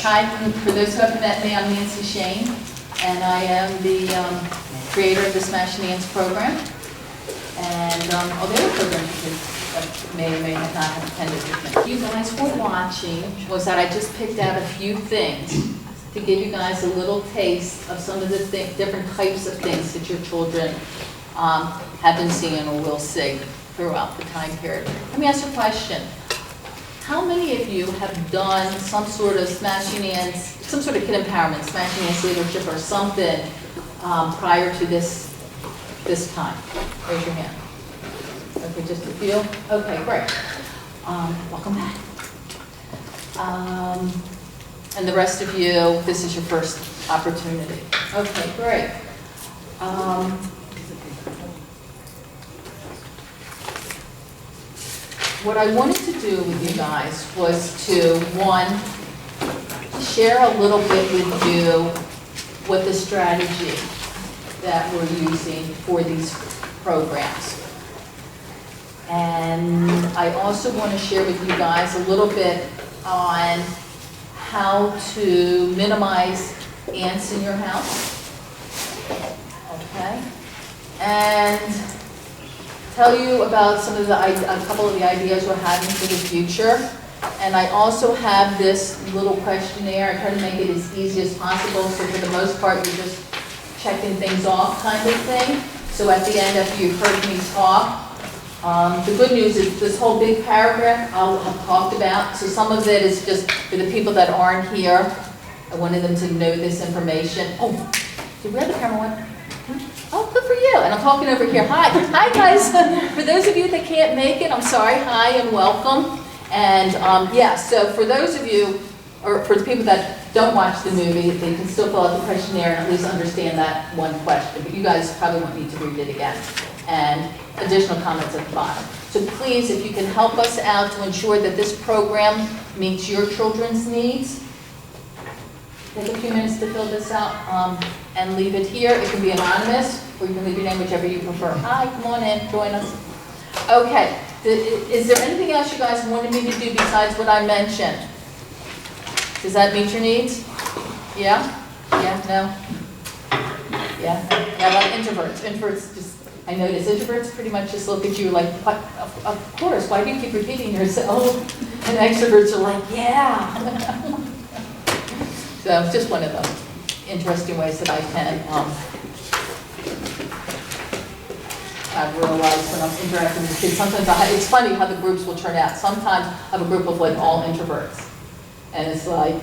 Hi, for those who haven't met me, I'm Nancy Sheain, and I am the creator of the Smash Dance program. And all the other programs that may or may not have attended with me. You guys were watching was that I just picked out a few things to give you guys a little taste of some of the different types of things that your children have been seeing or will see throughout the time period. Let me ask you a question. How many of you have done some sort of smashing dance, some sort of kid empowerment, smashing dance leadership or something prior to this time? Raise your hand. Okay, just a few? Okay, great. Welcome back. And the rest of you, this is your first opportunity. Okay, great. What I wanted to do with you guys was to, one, share a little bit with you what the strategy that we're using for these programs. And I also want to share with you guys a little bit on how to minimize ants in your house. Okay? And tell you about some of a couple of the ideas we're having for the future. And I also have this little questionnaire. I try to make it as easy as possible, so for the most part, you're just checking things off kind of thing. So at the end, after you've heard me talk, the good news is this whole big paragraph I'll have talked about. So some of it is just for the people that aren't here. I wanted them to know this information. Oh, did we have the camera on? Oh, good for you. And I'm talking over here. Hi. Hi, guys. For those of you that can't make it, I'm sorry. Hi and welcome. And yeah, so for those of you, or for the people that don't watch the movie, they can still fill out the questionnaire and at least understand that one question. But you guys probably won't need to read it again. And additional comments at the bottom. So please, if you can help us out to ensure that this program meets your children's needs, take a few minutes to fill this out and leave it here. It can be anonymous, or you can leave your name, whichever you prefer. Hi, come on in, join us. Okay, is there anything else you guys wanted me to do besides what I mentioned? Does that meet your needs? Yeah? Yeah, no? Yeah? Yeah, a lot of introverts. Introverts just, I notice introverts pretty much just look at you like, of course, why do you keep repeating yourself? And extroverts are like, yeah. So just one of the interesting ways that I can I've realized when I'm interacting with kids, sometimes it's funny how the groups will turn out. Sometimes I have a group of like all introverts. And it's like,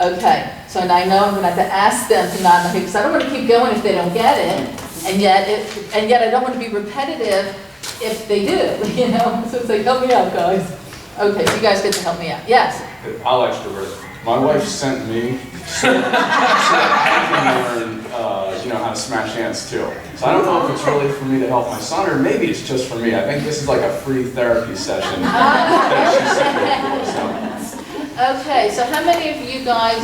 okay, so now I know I'm going to have to ask them to nod their head because I don't want to keep going if they don't get it. And yet I don't want to be repetitive if they do, you know? So it's like, help me out, guys. Okay, so you guys get to help me out. Yes? I'll extrovert. My wife sent me so I can learn, how to smash dance too. So I don't know if it's really for me to help my son, or maybe it's just for me. I think this is like a free therapy session that she sent me for. Okay, so how many of you guys,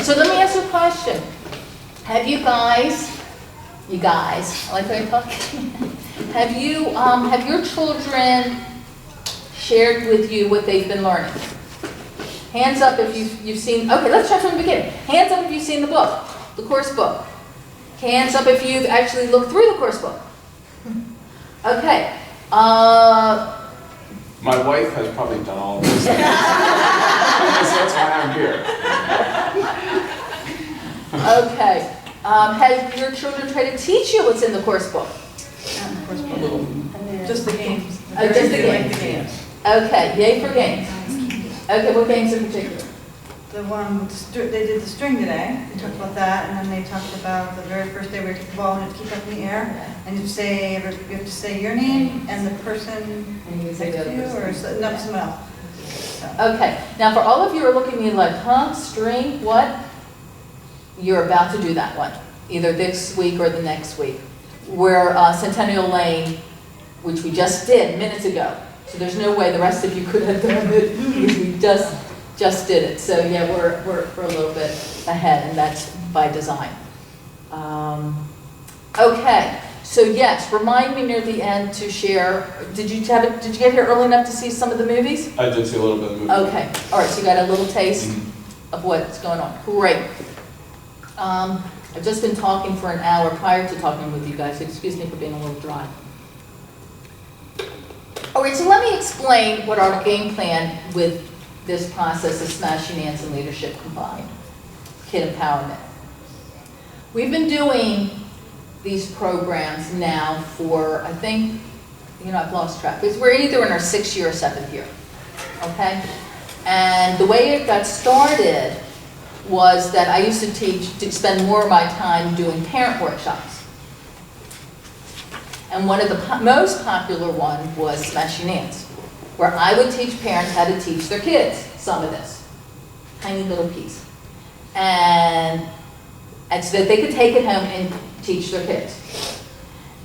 so let me ask you a question. Have you guys, I like how you're talking, have your children shared with you what they've been learning? Hands up if you've seen, okay, let's start from the beginning. Hands up if you've seen the book, the course book. Hands up if you've actually looked through the course book. Okay. My wife has probably done all of this. So that's why I'm here. Okay. Have your children tried to teach you what's in the course book? Just the games. Just the games. Okay, yay for games. Okay, what games in particular? The one with they did the string today. They talked about that, and then they talked about the very first day where you took the ball and you have to keep it up in the air, and you have to say your name and the person next to you, or no, someone else. So. Okay, now for all of you who are looking at me like, huh, string, what? You're about to do that one, either this week or the next week. We're Centennial Lane, which we just did minutes ago. So there's no way the rest of you could have done it because we just did it. So yeah, we're a little bit ahead, and that's by design. Okay, so yes, remind me near the end to share. Did you get here early enough to see some of the movies? I did see a little bit of the movie. Okay, all right. So you got a little taste. of what's going on. Great. I've just been talking for an hour prior to talking with you guys. Excuse me for being a little dry. All right, so let me explain what our game plan with this process of smashing hands and leadership combined, kid empowerment. We've been doing these programs now for, I think, I've lost track, because we're either in our 6th year or 7th year, okay? And the way it got started was that I used to spend more of my time doing parent workshops. And one of the most popular ones was Smashing Hands, where I would teach parents how to teach their kids some of this, tiny little piece. And so that they could take it home and teach their kids.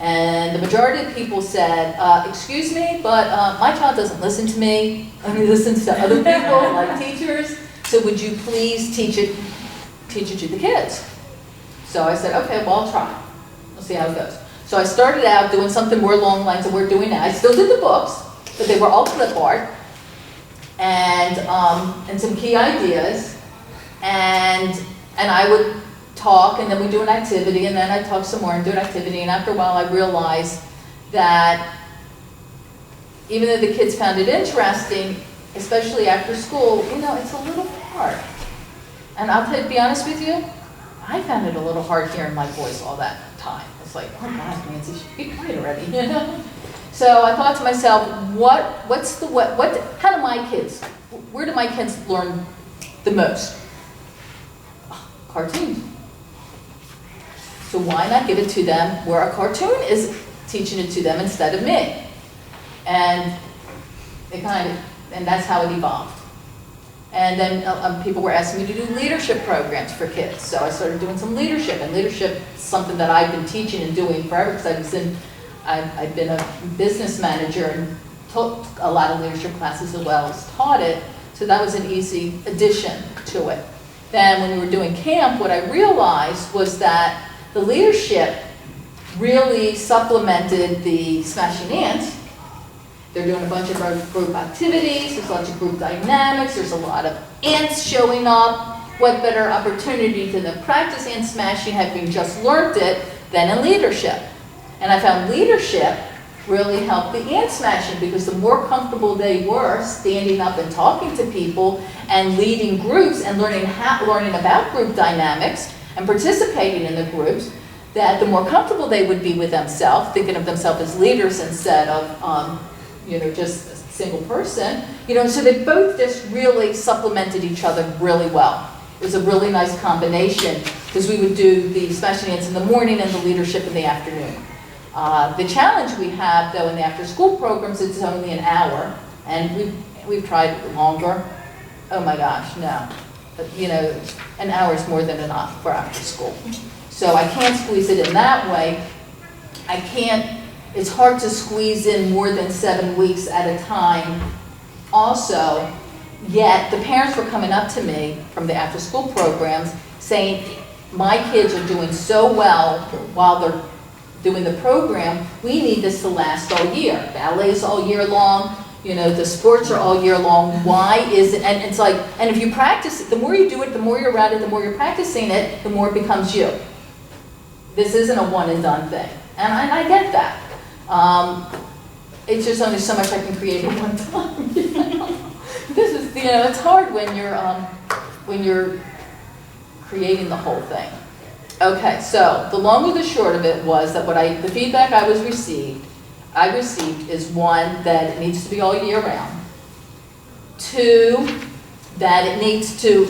And the majority of people said, excuse me, but my child doesn't listen to me. He listens to other people, like teachers. So would you please teach it to the kids? So I said, okay, well, I'll try. We'll see how it goes. So I started out doing something more along the lines of what we're doing now. I still did the books, but they were all clip art and some key ideas. And I would talk, and then we do an activity, and then I talk some more and do an activity. And after a while, I realized that even though the kids found it interesting, especially after school, it's a little hard. And I'll be honest with you, I found it a little hard hearing my voice all that time. It's like, oh God, Nancy, should be quiet already, So I thought to myself, how do my kids, where do my kids learn the most? Cartoons. So why not give it to them where a cartoon is teaching it to them instead of me? And and that's how it evolved. And then people were asking me to do leadership programs for kids. So I started doing some leadership, and leadership is something that I've been teaching and doing forever because I've been a business manager and taught a lot of leadership classes as well as taught it. So that was an easy addition to it. Then when we were doing camp, what I realized was that the leadership really supplemented the Smashing Hands. They're doing a bunch of group activities, there's lots of group dynamics, there's a lot of ants showing up. What better opportunity to then practice ant smashing having just learned it than in leadership? And I found leadership really helped the ant smashing because the more comfortable they were standing up and talking to people and leading groups and learning about group dynamics and participating in the groups, that the more comfortable they would be with themselves, thinking of themselves as leaders instead of just a single person, so they both just really supplemented each other really well. It was a really nice combination because we would do the Smashing Hands in the morning and the leadership in the afternoon. The challenge we have though in the after school programs, it's only an hour, and we've tried longer. Oh my gosh, no. But, an hour is more than enough for after school. So I can't squeeze it in that way. It's hard to squeeze in more than 7 weeks at a time also, yet the parents were coming up to me from the after school programs saying, my kids are doing so well while they're doing the program, we need this to last all year. Ballet is all year long, the sports are all year long. Why is it, and it's like, and if you practice it, the more you do it, the more you're around it, the more you're practicing it, the more it becomes you. This isn't a one and done thing, and I get that. It's just only so much I can create at one time. This is, it's hard when you're creating the whole thing. Okay, so the long or the short of it was that the feedback I received is one, that it needs to be all year round. 2, that it needs to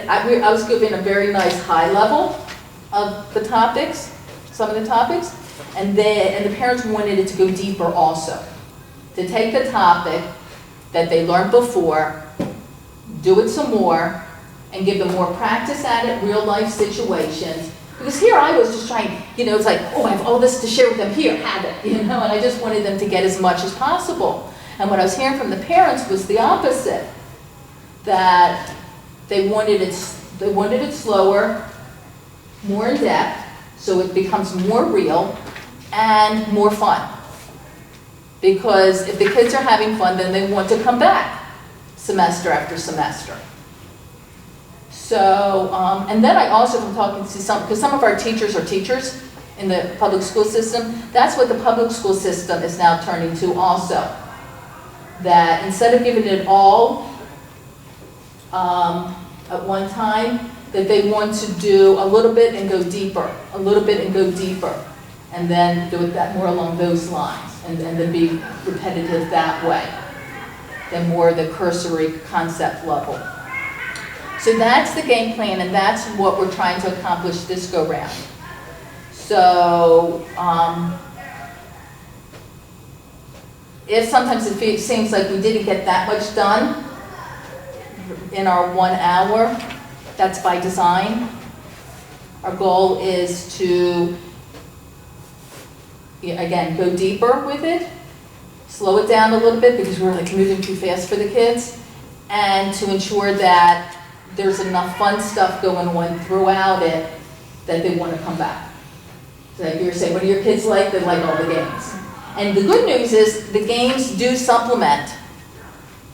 I was given a very nice high level of the topics, some of the topics. And the parents wanted it to go deeper also. To take the topic that they learned before, do it some more, and give them more practice at it, real life situations. Because here I was just trying, it's like, oh, I have all this to share with them, here, have it, and I just wanted them to get as much as possible. And what I was hearing from the parents was the opposite, that they wanted it slower, more in depth, so it becomes more real, and more fun. Because if the kids are having fun, then they want to come back semester after semester. So, and then I also been talking to because some of our teachers are teachers in the public school system. That's what the public school system is now turning to also. That instead of giving it all at one time, that they want to do a little bit and go deeper, a little bit and go deeper, and then do it that more along those lines, and then be repetitive that way, than more the cursory concept level. So that's the game plan, and that's what we're trying to accomplish this go round. So, if sometimes it seems like we didn't get that much done in our 1 hour, that's by design. Our goal is to, again, go deeper with it, slow it down a little bit because we're like moving too fast for the kids, and to ensure that there's enough fun stuff going on throughout it that they want to come back. So like you were saying, what do your kids like? They like all the games. And the good news is the games do supplement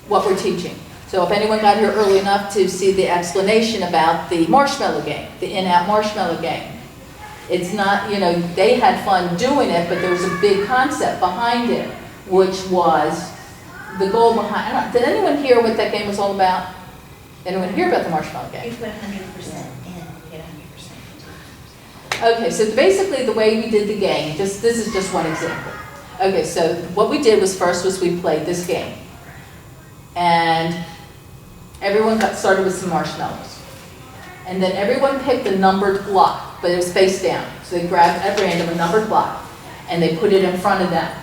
what we're teaching. So if anyone got here early enough to see the explanation about the marshmallow game, the in-out marshmallow game. It's not, they had fun doing it, but there was a big concept behind it, which was the goal behind, did anyone hear what that game was all about? Anyone hear about the marshmallow game? You put 100% in, you get 100%. Okay, so basically the way we did the game, this is just one example. Okay, so what we did was we played this game. And everyone got started with some marshmallows. And then everyone picked a numbered block, but it was face down. So they grabbed at random a numbered block, and they put it in front of them.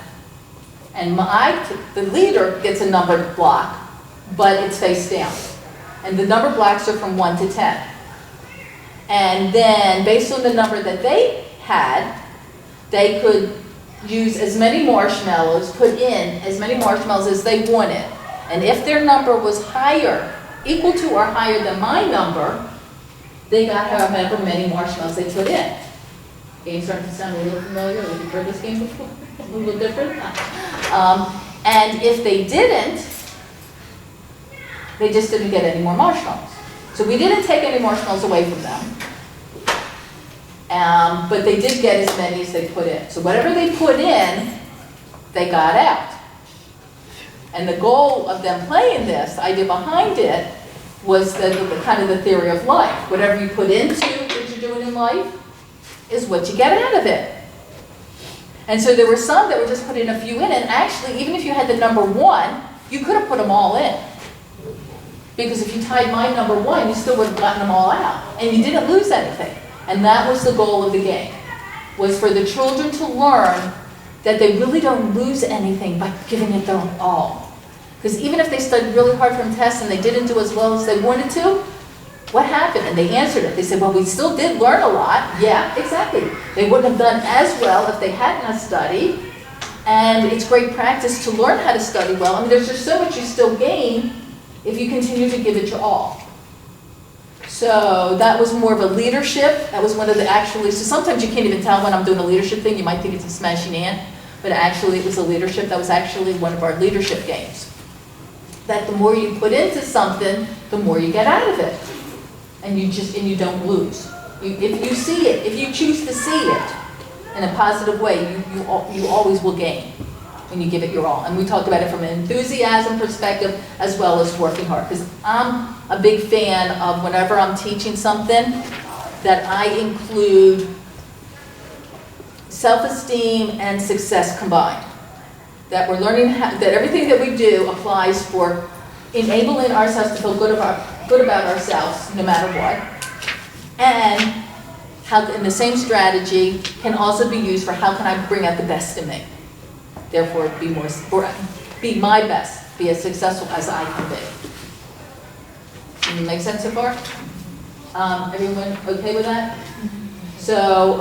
And the leader gets a numbered block, but it's face down. And the numbered blocks are from 1 to 10. And then, based on the number that they had, they could use as many marshmallows, put in as many marshmallows as they wanted. And if their number was higher, equal to or higher than my number, they got however many marshmallows they put in. Game starting to sound a little familiar. Have you heard this game before? A little different. And if they didn't, they just didn't get any more marshmallows. So we didn't take any marshmallows away from them. But they did get as many as they put in. So whatever they put in, they got out. And the goal of them playing this, the idea behind it, was the kind of the theory of life. Whatever you put into what you're doing in life is what you get out of it. And so there were some that were just putting a few in, and actually, even if you had the number 1, you could have put them all in. Because if you tied my number 1, you still would have gotten them all out. And you didn't lose anything. And that was the goal of the game, was for the children to learn that they really don't lose anything by giving it their all. Because even if they studied really hard for tests and they didn't do as well as they wanted to, what happened? And they answered it. They said, well, we still did learn a lot. Yeah, exactly. They wouldn't have done as well if they had not studied. And it's great practice to learn how to study well. I mean, there's just so much you still gain if you continue to give it your all. So that was more of a leadership. That was one of the so sometimes you can't even tell when I'm doing a leadership thing. You might think it's a smashing ant, but actually it was a leadership. That was actually one of our leadership games. That the more you put into something, the more you get out of it. And you don't lose. If you see it, if you choose to see it in a positive way, you always will gain when you give it your all. And we talked about it from an enthusiasm perspective as well as working hard. Because I'm a big fan of whenever I'm teaching something that I include self-esteem and success combined. That we're learning that everything that we do applies for enabling ourselves to feel good about ourselves no matter what. And in the same strategy can also be used for how can I bring out the best in me. Therefore, be my best, be as successful as I can be. Does it make sense so far? Everyone okay with that? So,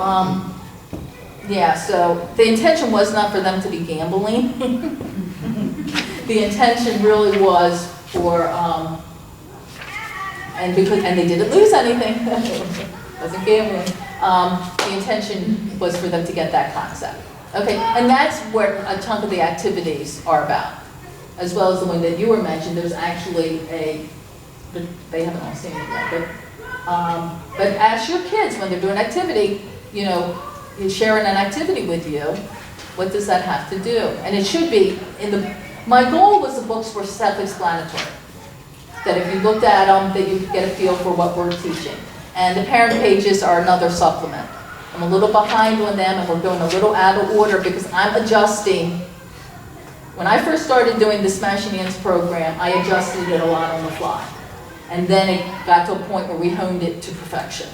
yeah, so the intention was not for them to be gambling. The intention really was for, and they didn't lose anything. It wasn't gambling. The intention was for them to get that concept. Okay, and that's what a chunk of the activities are about. As well as the one that you were mentioned, there's actually they haven't all seen it yet, but But ask your kids when they're doing activity, you know, you're sharing an activity with you, what does that have to do? And it should be my goal was the books were self-explanatory. That if you looked at them, that you could get a feel for what we're teaching. And the parent pages are another supplement. I'm a little behind on them, and we're going a little out of order because I'm adjusting. When I first started doing the Smashing Hands program, I adjusted it a lot on the fly. And then it got to a point where we honed it to perfection.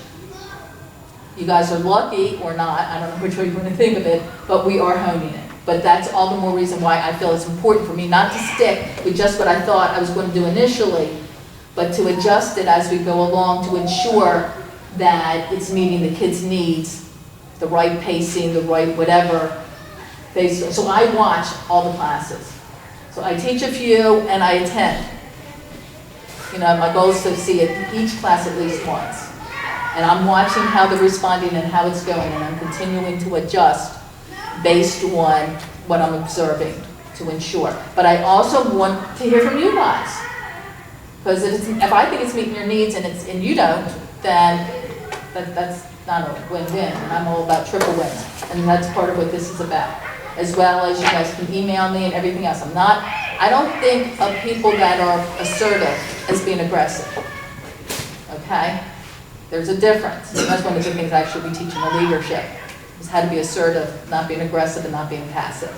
You guys are lucky or not, I don't know which way you want to think of it, but we are honing it. But that's all the more reason why I feel it's important for me not to stick with just what I thought I was going to do initially, but to adjust it as we go along to ensure that it's meeting the kids' needs, the right pacing, the right whatever. So I watch all the classes. So I teach a few and I attend. You know, my goal is to see each class at least once. And I'm watching how they're responding and how it's going, and I'm continuing to adjust based on what I'm observing to ensure. But I also want to hear from you guys. Because if I think it's meeting your needs and you don't, then that's not a win-win. And I'm all about triple wins. And that's part of what this is about. As well as you guys can email me and everything else. I don't think of people that are assertive as being aggressive. Okay? There's a difference. And that's one of the things I should be teaching the leadership, is how to be assertive, not being aggressive and not being passive.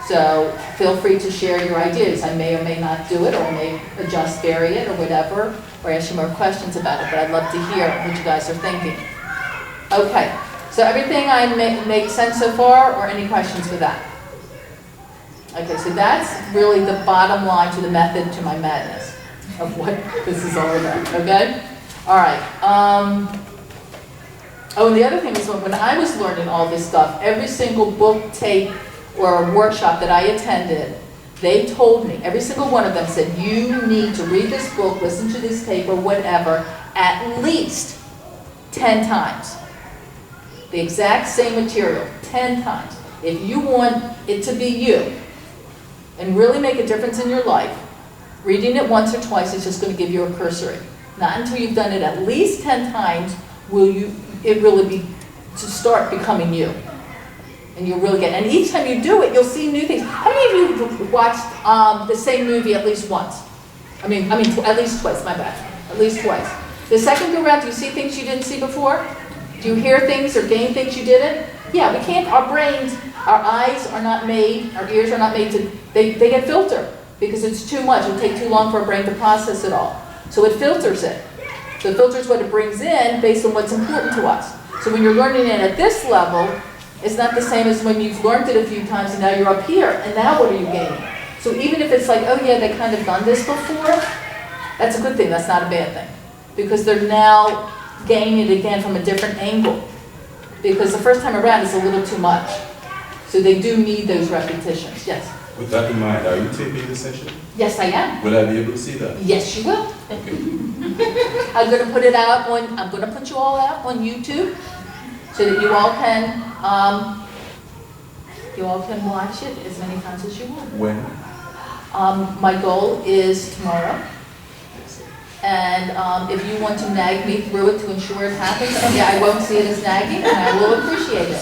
So feel free to share your ideas. I may or may not do it, or I may adjust, vary it, or whatever, or ask you more questions about it, but I'd love to hear what you guys are thinking. Okay, so everything I make sense so far, or any questions with that? Okay, so that's really the bottom line to the method to my madness of what this is all about, okay? All right. Oh, and the other thing is when I was learning all this stuff, every single book, tape, or workshop that I attended, they told me, every single one of them said, you need to read this book, listen to this tape, or whatever, at least 10 times. The exact same material, 10 times. If you want it to be you, and really make a difference in your life, reading it once or twice is just going to give you a cursory. Not until you've done it at least 10 times will it really be to start becoming you. And you'll really get, and each time you do it, you'll see new things. How many of you have watched the same movie at least once? I mean, at least twice, my bad. At least twice. The second go around, do you see things you didn't see before? Do you hear things or gain things you didn't? Yeah, we can't, our brains, our eyes are not made, our ears are not made to, they get filtered because it's too much. It'll take too long for our brain to process it all. So it filters it. So it filters what it brings in based on what's important to us. So when you're learning it at this level, it's not the same as when you've learned it a few times and now you're up here, and now what are you gaining? So even if it's like, oh yeah, they kind of done this before, that's a good thing, that's not a bad thing. Because they're now gaining it again from a different angle. Because the first time around is a little too much. So they do need those repetitions, yes? With that in mind, are you taping the session? Yes, I am. Will I be able to see that? Yes, you will. Okay. I'm going to put it out on, I'm going to put you all out on YouTube so that you all can watch it as many times as you want. When? My goal is tomorrow. And if you want to nag me through it to ensure it happens, yeah, I won't see it as nagging, and I will appreciate it.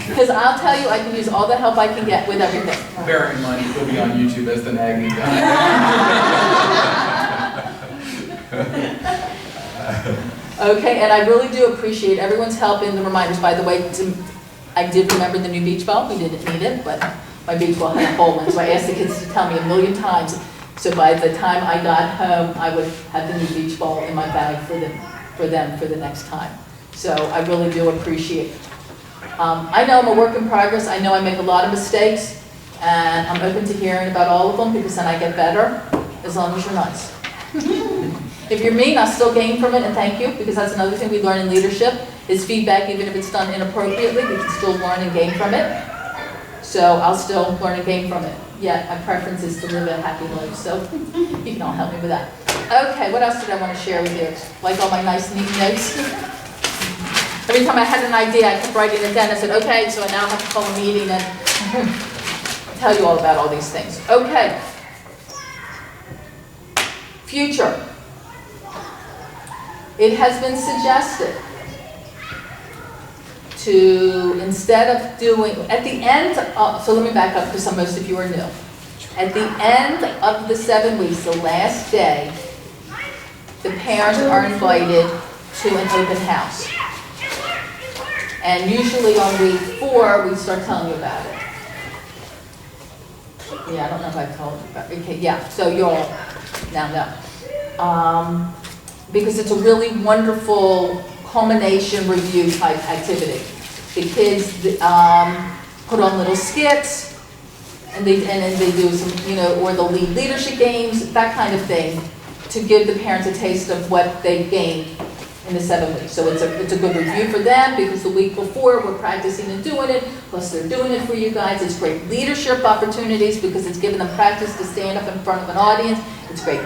Because I'll tell you, I can use all the help I can get with everything. Bear in mind, you'll be on YouTube as the nagging guy. Okay, and I really do appreciate everyone's help in the reminders. By the way, I did remember the new beach ball. We didn't need it, but my beach ball had a hole in it, so I asked the kids to tell me 1,000,000 times. So by the time I got home, I would have the new beach ball in my bag for them for the next time. So I really do appreciate it. I know I'm a work in progress. I know I make a lot of mistakes, and I'm open to hearing about all of them because then I get better, as long as you're nice. If you're mean, I'll still gain from it, and thank you, because that's another thing we learn in leadership, is feedback, even if it's done inappropriately, we can still learn and gain from it. So I'll still learn and gain from it. Yeah, my preference is to live a happy life, so you can all help me with that. Okay, what else did I want to share with you? Like all my nice, neat notes? Every time I had an idea, I kept writing it down. I said, okay, so I now have to call a meeting and tell you all about all these things. Okay. Future. it has been suggested to, instead of doing, at the end, so let me back up because most of you are new. At the end of the 7 weeks, the last day, the parents are invited to an open house. And usually on week 4, we start telling you about it. Yeah, I don't know if I've told you about it. Okay, yeah, so you all now know. Because it's a really wonderful culmination review type activity. The kids put on little skits, and then they do some, or they'll lead leadership games, that kind of thing, to give the parents a taste of what they gained in the 7 weeks. So it's a good review for them because the week before we're practicing and doing it, plus they're doing it for you guys. It's great leadership opportunities because it's giving them practice to stand up in front of an audience. It's great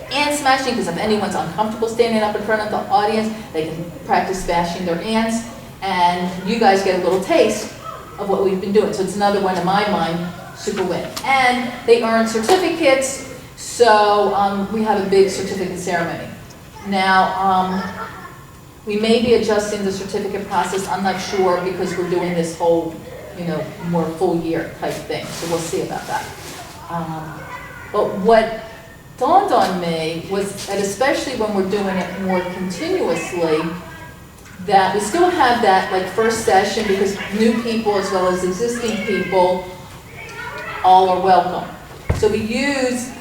ant smashing because if anyone's uncomfortable standing up in front of the audience, they can practice smashing their ants. And you guys get a little taste of what we've been doing. So it's another one, in my mind, super win. And they earn certificates, so we have a big certificate ceremony. Now, we may be adjusting the certificate process, I'm not sure, because we're doing this whole, more full year type thing, so we'll see about that. But what dawned on me was that especially when we're doing it more continuously, that we still have that like first session because new people as well as existing people all are welcome. So we use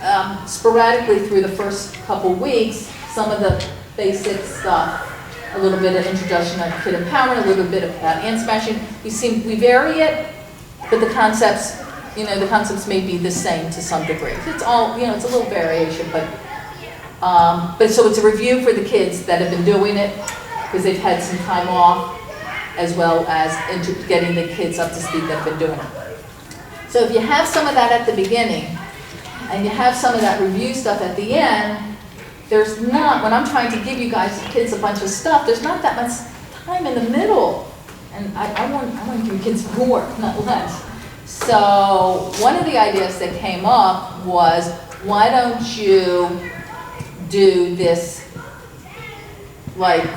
sporadically through the first couple weeks some of the basic stuff, a little bit of introduction on kid empowerment, a little bit about ant smashing. We vary it, but the concepts, the concepts may be the same to some degree. It's all, it's a little variation, but so it's a review for the kids that have been doing it because they've had some time off, as well as getting the kids up to speed that have been doing it. So if you have some of that at the beginning, and you have some of that review stuff at the end, there's not, when I'm trying to give you guys, kids, a bunch of stuff, there's not that much time in the middle. And I want to give you kids more, not less. So one of the ideas that came up was, why don't you do this, like,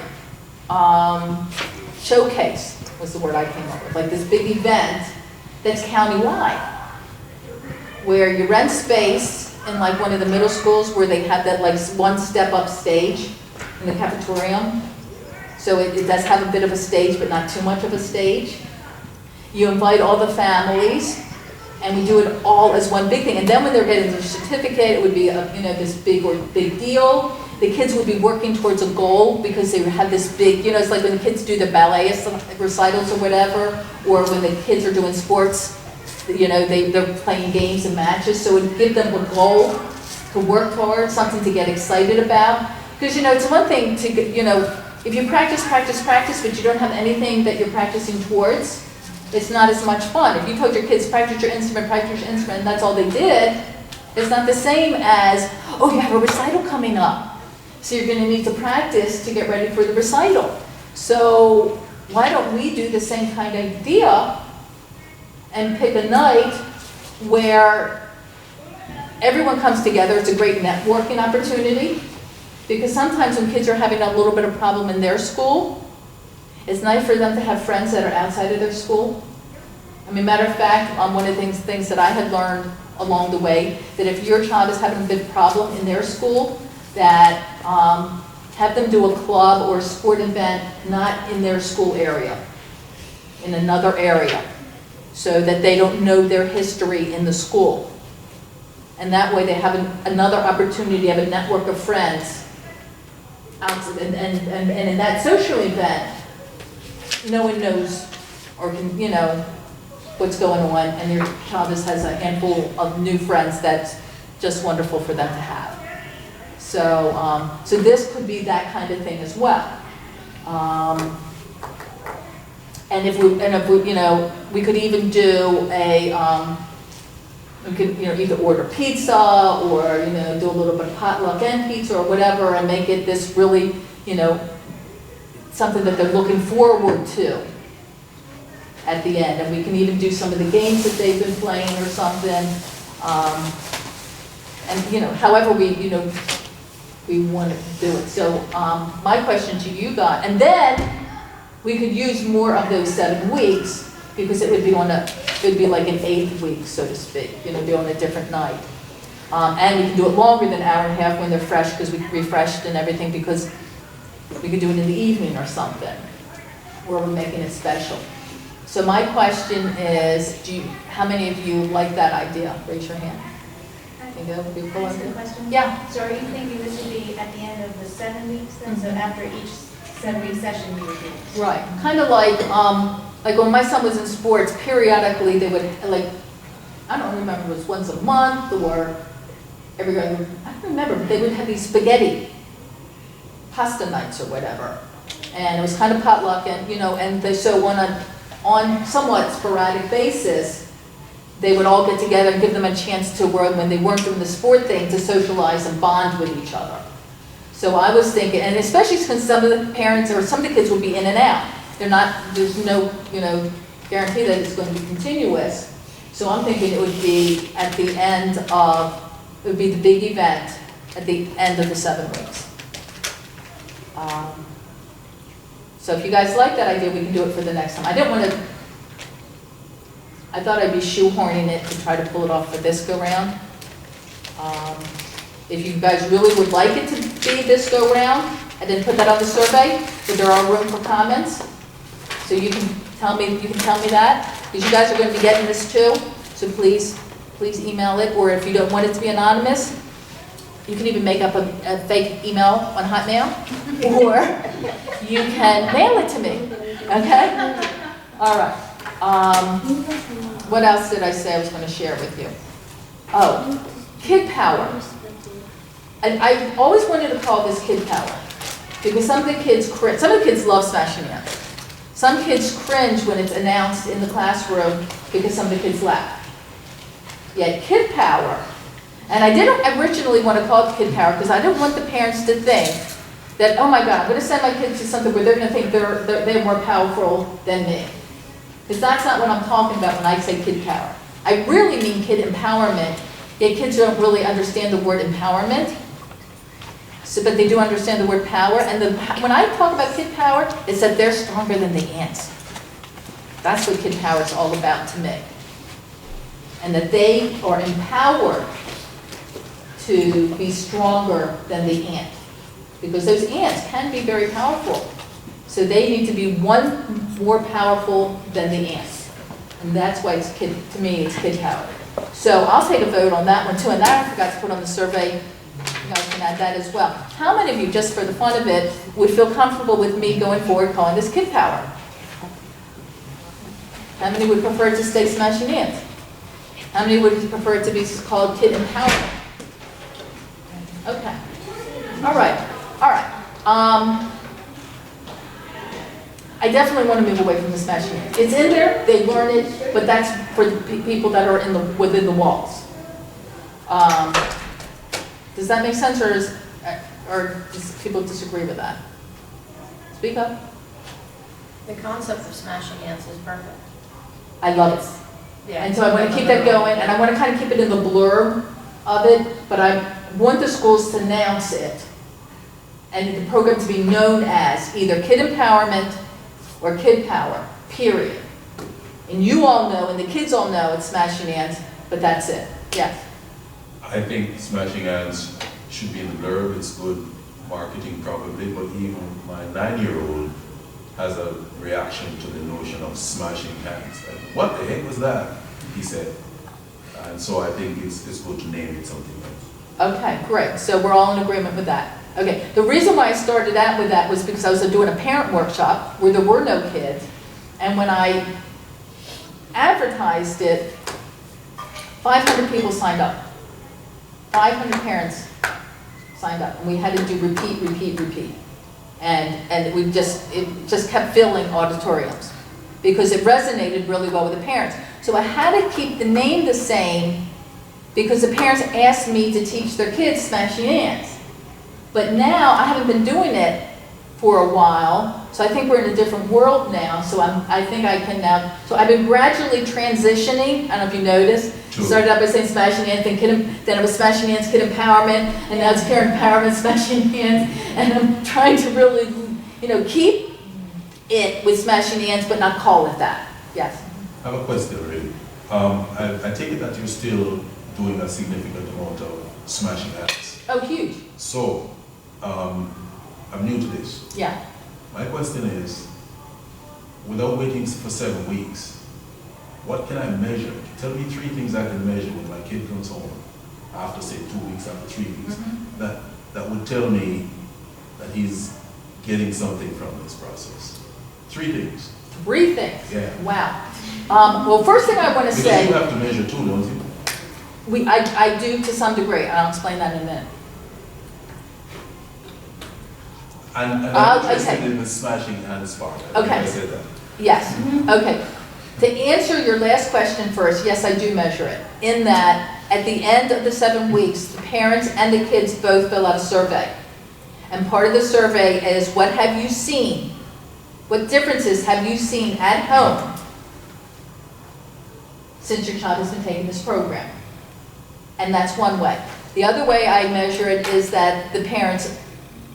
showcase was the word I came up with, like this big event that's countywide, where you rent space in like one of the middle schools where they have that like one step up stage in the cafetorium. So it does have a bit of a stage, but not too much of a stage. You invite all the families, and we do it all as one big thing. And then when they're getting their certificate, it would be this big deal. The kids would be working towards a goal because they have this big, it's like when the kids do the ballet recitals or whatever, or when the kids are doing sports, they're playing games and matches. So it would give them a goal to work towards, something to get excited about. Because, it's one thing to, if you practice, but you don't have anything that you're practicing towards, it's not as much fun. If you told your kids, practice your instrument, and that's all they did, it's not the same as, oh, you have a recital coming up. So you're going to need to practice to get ready for the recital. So why don't we do the same kind of idea and pick a night where everyone comes together. It's a great networking opportunity because sometimes when kids are having a little bit of problem in their school, it's nice for them to have friends that are outside of their school. I mean, matter of fact, one of the things that I had learned along the way, that if your child is having a big problem in their school, that have them do a club or a sport event not in their school area, in another area, so that they don't know their history in the school. And that way they have another opportunity to have a network of friends. And in that social event, no one knows or can, what's going on, and your child just has a handful of new friends that's just wonderful for them to have. So, so this could be that kind of thing as well. And if we, we could even do we could, either order pizza or, do a little bit of potluck and pizza or whatever, and make it this really, something that they're looking forward to at the end. And we can even do some of the games that they've been playing or something. And, however we, we wanted to do it. So, my question to you guys, and then we could use more of those 7 weeks, because it would be like an 8th week, so to speak, you know, be on a different night. And we can do it longer than an hour and a half when they're fresh, because we refreshed and everything, because we could do it in the evening or something, where we're making it special. So my question is, how many of you like that idea? Raise your hand. Think that would be a cool Can I ask a idea? question? Yeah. So are you thinking this would be at the end of the 7 weeks then? So after each 7-week session you would do this? Right, kind of like when my son was in sports, periodically they would, like, I don't remember if it was once a month or I don't remember, but they would have these spaghetti pasta nights or whatever. And it was kind of potluck, and, you know, and so on somewhat sporadic basis, they would all get together and give them a chance to work when they weren't doing the sport thing, to socialize and bond with each other. So I was thinking, and especially since some of the parents or some of the kids would be in and out. There's no, you know, guarantee that it's going to be continuous. So I'm thinking it would be at the end of, it would be the big event at the end of the 7 weeks. So if you guys like that idea, we can do it for the next time. I thought I'd be shoehorning it to try to pull it off for this go-round. If you guys really would like it to be this go-round, I didn't put that on the survey, but there are room for comments. So you can tell me that, because you guys are going to be getting this too. So please email it, or if you don't want it to be anonymous, you can even make up a fake email on Hotmail, or you can mail it to me, okay? All right. What else did I say I was going to share with you? Oh, Kid Power. I always wanted to call this Kid Power, because some of the kids love Smashing Ants. Some kids cringe when it's announced in the classroom because some of the kids laugh. Yet Kid Power, and I didn't originally want to call it Kid Power because I didn't want the parents to think that, oh my God, I'm going to send my kids to something where they're going to think they're more powerful than me. Because that's not what I'm talking about when I say Kid Power. I really mean kid empowerment, yet kids don't really understand the word empowerment. So, but they do understand the word power, and when I talk about Kid Power, it's that they're stronger than the ants. That's what Kid Power is all about to me. And that they are empowered to be stronger than the ant. Because those ants can be very powerful. So they need to be one more powerful than the ants. And that's why it's to me, it's Kid Power. So I'll take a vote on that one too, and that I forgot to put on the survey. You guys can add that as well. How many of you, just for the fun of it, would feel comfortable with me going forward calling this Kid Power? How many would prefer to stay Smashing Ants? How many would prefer it to be called Kid Empowerment? Okay. All right. I definitely want to move away from the Smashing Ants. It's in there, they learn it, but that's for the people that are within the walls. Does that make sense, or does people disagree with that? Speak up. The concept of Smashing Ants is perfect. I love it. Yeah. And so I want to keep that going, and I want to kind of keep it in the blurb of it, but I want the schools to announce it, and the program to be known as either Kid Empowerment or Kid Power, period. And you all know, and the kids all know it's Smashing Ants, but that's it. Yes? I think Smashing Ants should be in the blurb. It's good marketing probably, but even my 9-year-old has a reaction to the notion of smashing ants. Like, what the heck was that? He said. And so I think it's good to name it something else. Okay, great. So we're all in agreement with that. Okay, the reason why I started out with that was because I was doing a parent workshop where there were no kids, and when I advertised it, 500 people signed up. 500 parents signed up, and we had to do repeat. And it just kept filling auditoriums because it resonated really well with the parents. So I had to keep the name the same because the parents asked me to teach their kids Smashing Ants. But now I haven't been doing it for a while. So I think we're in a different world now. So I think I can now, so I've been gradually transitioning. I don't know if you noticed. Sure. Started out by saying Smashing Hands, then it was Smashing Hands Kid Empowerment, and now it's Parent Empowerment Smashing Hands. And I'm trying to really, keep it with Smashing Hands, but not call it that. Yes. I have a question, really. I take it that you're still doing a significant amount of smashing hands. Oh, huge. So, I'm new to this. Yeah. My question is, without waiting for 7 weeks, what can I measure? Tell me 3 things I can measure when my kid comes home after, say, 2 weeks, after 3 weeks, that would tell me that he's getting something from this process. 3 things. 3 things? Yeah. Wow. Well, first thing I want to Because say, you have to measure too, don't you? I do to some degree. I'll explain that in a minute. And I'm interested okay. in the smashing hands part. I think Okay. I said that. Yes, okay. To answer your last question first, yes, I do measure it. In that, at the end of the 7 weeks, the parents and the kids both fill out a survey. And part of the survey is, what have you seen? What differences have you seen at home since your child has been taking this program? And that's one way. The other way I measure it is that the parents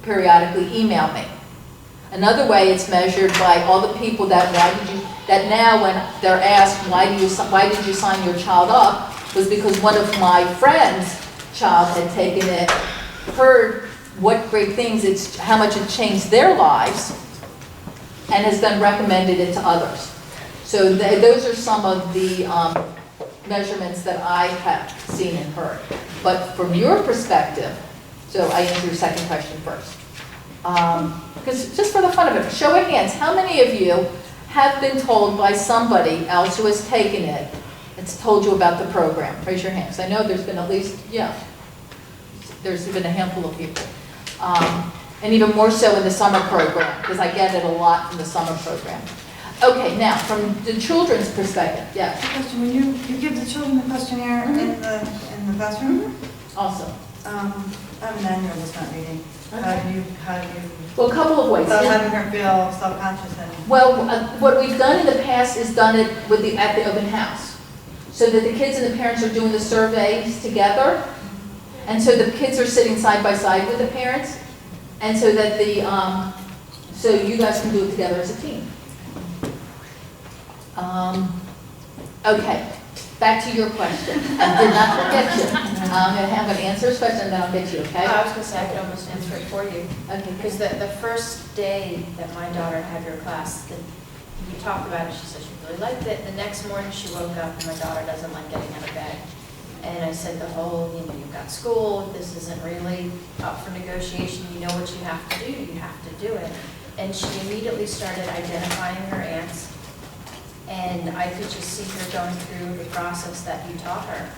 periodically email me. Another way it's measured by all the people that now when they're asked, why did you sign your child up, was because one of my friends' child had taken it, heard what great things, how much it changed their lives, and has then recommended it to others. So those are some of the measurements that I have seen and heard. But from your perspective, so I answer your second question first. Because just for the fun of it, show of hands, how many of you have been told by somebody else who has taken it, it's told you about the program? Raise your hands. I know there's been at least, there's been a handful of people. And even more so in the summer program, because I get it a lot from the summer program. Okay, now, from the children's perspective, yeah. Question, when you give the children the questionnaire in the classroom, Awesome. I have an 9-year-old that's not reading. How do you, Well, a couple of ways. without having her feel self-conscious and? Well, what we've done in the past is done it at the open house. So that the kids and the parents are doing the surveys together. And so the kids are sitting side by side with the parents. And so that so you guys can do it together as a team. Okay, back to your question. I did not forget you. I'm going to answer this question and then I'll get you, okay? I was going to say, I could almost answer it for you. Okay. Because the first day that my daughter had your class, we talked about it, she said she really liked it. The next morning she woke up and my daughter doesn't like getting out of bed. And I said you've got school, this isn't really up for negotiation, you know what you have to do, you have to do it. And she immediately started identifying her aunts. And I could just see her going through the process that you taught her.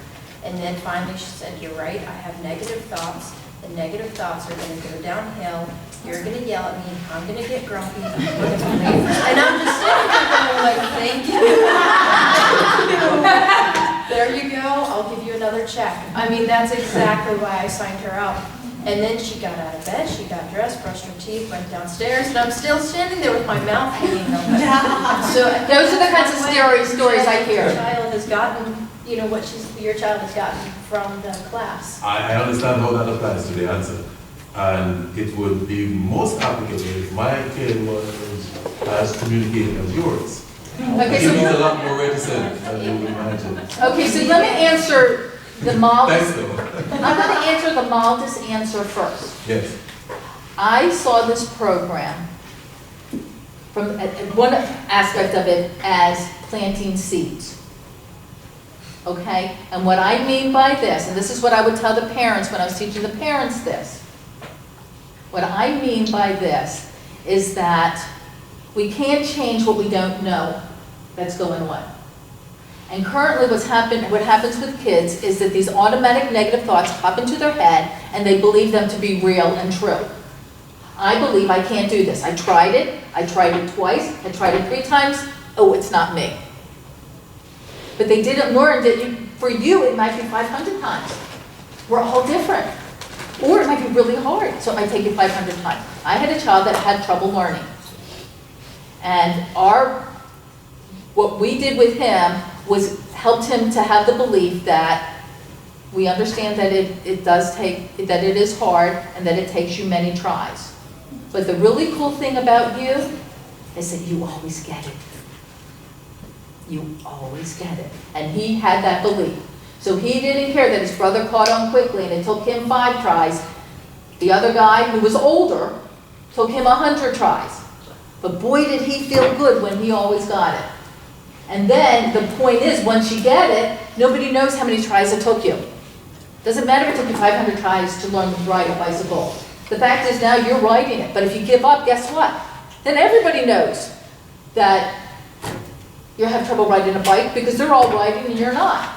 And then finally she said, you're right, I have negative thoughts. The negative thoughts are going to go downhill. You're going to yell at me. I'm going to get grumpy. I'm going to leave. And I'm just sitting there like, thank you. There you go. I'll give you another check. I mean, that's exactly why I signed her up. And then she got out of bed, she got dressed, brushed her teeth, went downstairs, and I'm still standing there with my mouth hanging open. So Those are the kinds of stories I hear. Your child has gotten, your child has gotten from the class. I understand how that applies to the answer. And it would be most applicable if my kid was as communicating as yours. Okay, He so needs a lot more reticent than you would imagine. Okay, so let me answer the Thanks mildest. though. I'm going to answer the mildest answer first. Yes. I saw this program from one aspect of it as planting seeds. Okay? And what I mean by this, and this is what I would tell the parents when I was teaching the parents this. What I mean by this is that we can't change what we don't know that's going on. And currently what happens with kids is that these automatic negative thoughts pop into their head and they believe them to be real and true. I believe I can't do this. I tried it twice, I tried it 3 times, oh, it's not me. But they didn't learn that for you it might be 500 times. We're all different. Or it might be really hard, so I take it 500 times. I had a child that had trouble learning. And what we did with him was helped him to have the belief that we understand that that it is hard and that it takes you many tries. But the really cool thing about you is that you always get it. You always get it. And he had that belief. So he didn't care that his brother caught on quickly and it took him 5 tries. The other guy, who was older, took him 100 tries. But boy, did he feel good when he always got it. And then the point is, once you get it, nobody knows how many tries it took you. Doesn't matter if it took you 500 tries to learn to ride a bicycle. The fact is now you're riding it. But if you give up, guess what? Then everybody knows that you have trouble riding a bike because they're all riding and you're not.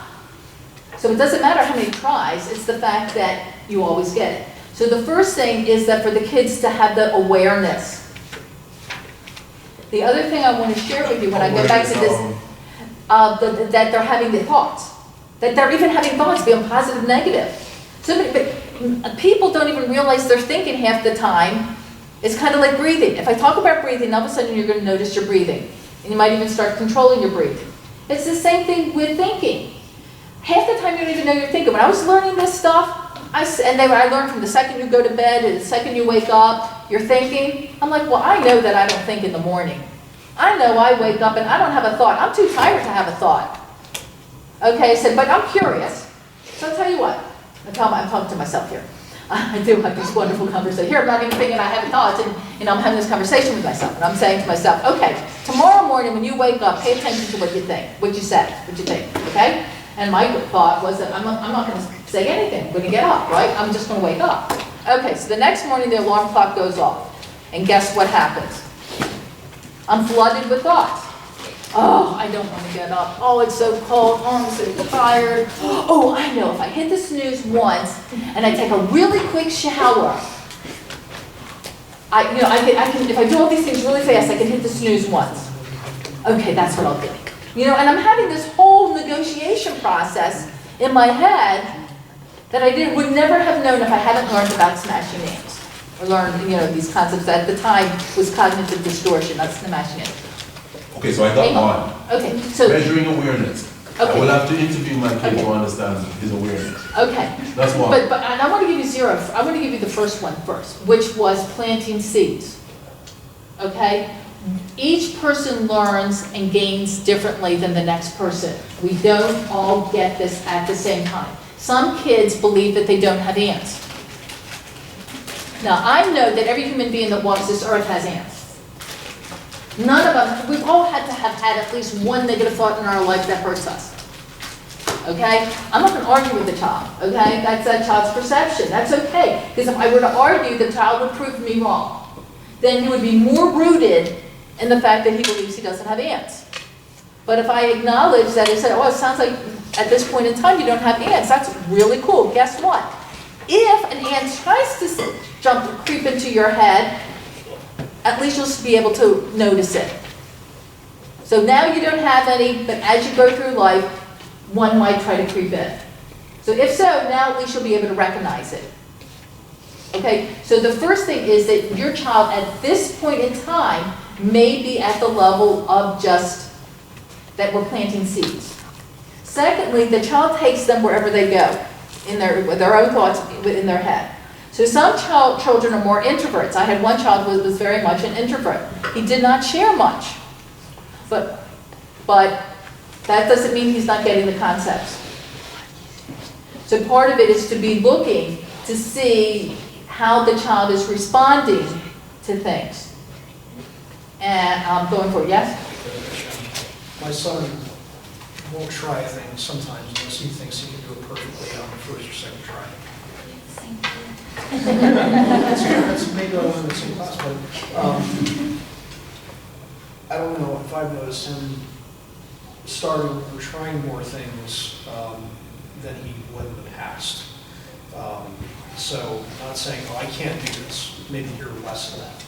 So it doesn't matter how many tries, it's the fact that you always get it. So the first thing is that for the kids to have the awareness. The other thing I want to share with you when I go back to this, that they're having the thoughts. That they're even having thoughts, being positive, negative. But people don't even realize they're thinking half the time. It's kind of like breathing. If I talk about breathing, all of a sudden you're going to notice your breathing. And you might even start controlling your breathing. It's the same thing with thinking. Half the time you don't even know you're thinking. When I was learning this stuff, I learned from the second you go to bed to the second you wake up, you're thinking. I'm like, well, I know that I don't think in the morning. I know I wake up and I don't have a thought. I'm too tired to have a thought. Okay, I said, but I'm curious. So I'll tell you what. I'm talking to myself here. I do have this wonderful conversation. Here I'm not even thinking I have thoughts, and I'm having this conversation with myself. And I'm saying to myself, okay, tomorrow morning when you wake up, pay attention to what you think, what you say, what you think, okay? And my thought was that I'm not going to say anything. I'm going to get up, right? I'm just going to wake up. Okay, so the next morning the alarm clock goes off. And guess what happens? I'm flooded with thoughts. Oh, I don't want to get up. Oh, it's so cold. Oh, I'm so tired. Oh, I know. If I hit the snooze once and I take a really quick shower, I can, if I do all these things really fast, I can hit the snooze once. Okay, that's what I'll do. And I'm having this whole negotiation process in my head that I would never have known if I hadn't learned about smashing names. Or learned, these concepts that at the time was cognitive distortion, not smashing names. Okay, so I got one. Okay, so. Measuring awareness. Okay. I will have to interview my kid to understand his awareness. Okay. That's one. But and I want to give you 0. I want to give you the first one first, which was planting seeds. Okay? Each person learns and gains differently than the next person. We don't all get this at the same time. Some kids believe that they don't have ants. Now, I know that every human being that walks this earth has ants. None of us, we've all had to have had at least one negative thought in our life that hurts us. Okay? I'm not going to argue with the child. Okay? That's that child's perception. That's okay. Because if I were to argue, the child would prove me wrong. Then he would be more rooted in the fact that he believes he doesn't have ants. But if I acknowledge that and say, oh, it sounds like at this point in time you don't have ants, that's really cool. Guess what? If an ant tries to creep into your head, at least you'll be able to notice it. So now you don't have any, but as you go through life, one might try to creep in. So if so, now at least you'll be able to recognize it. Okay, so the first thing is that your child at this point in time may be at the level of just that we're planting seeds. Secondly, the child takes them wherever they go, with their own thoughts in their head. So some children are more introverts. I had one child who was very much an introvert. He did not share much. But that doesn't mean he's not getting the concepts. So part of it is to be looking to see how the child is responding to things. And I'm going for it, yes? My son won't try things sometimes unless he thinks he can do it perfectly on the first or second try. That's maybe I learned this in class, but I don't know if I've noticed him starting or trying more things than he would in the past. So I'm not saying, oh, I can't do this. Maybe you're less of that.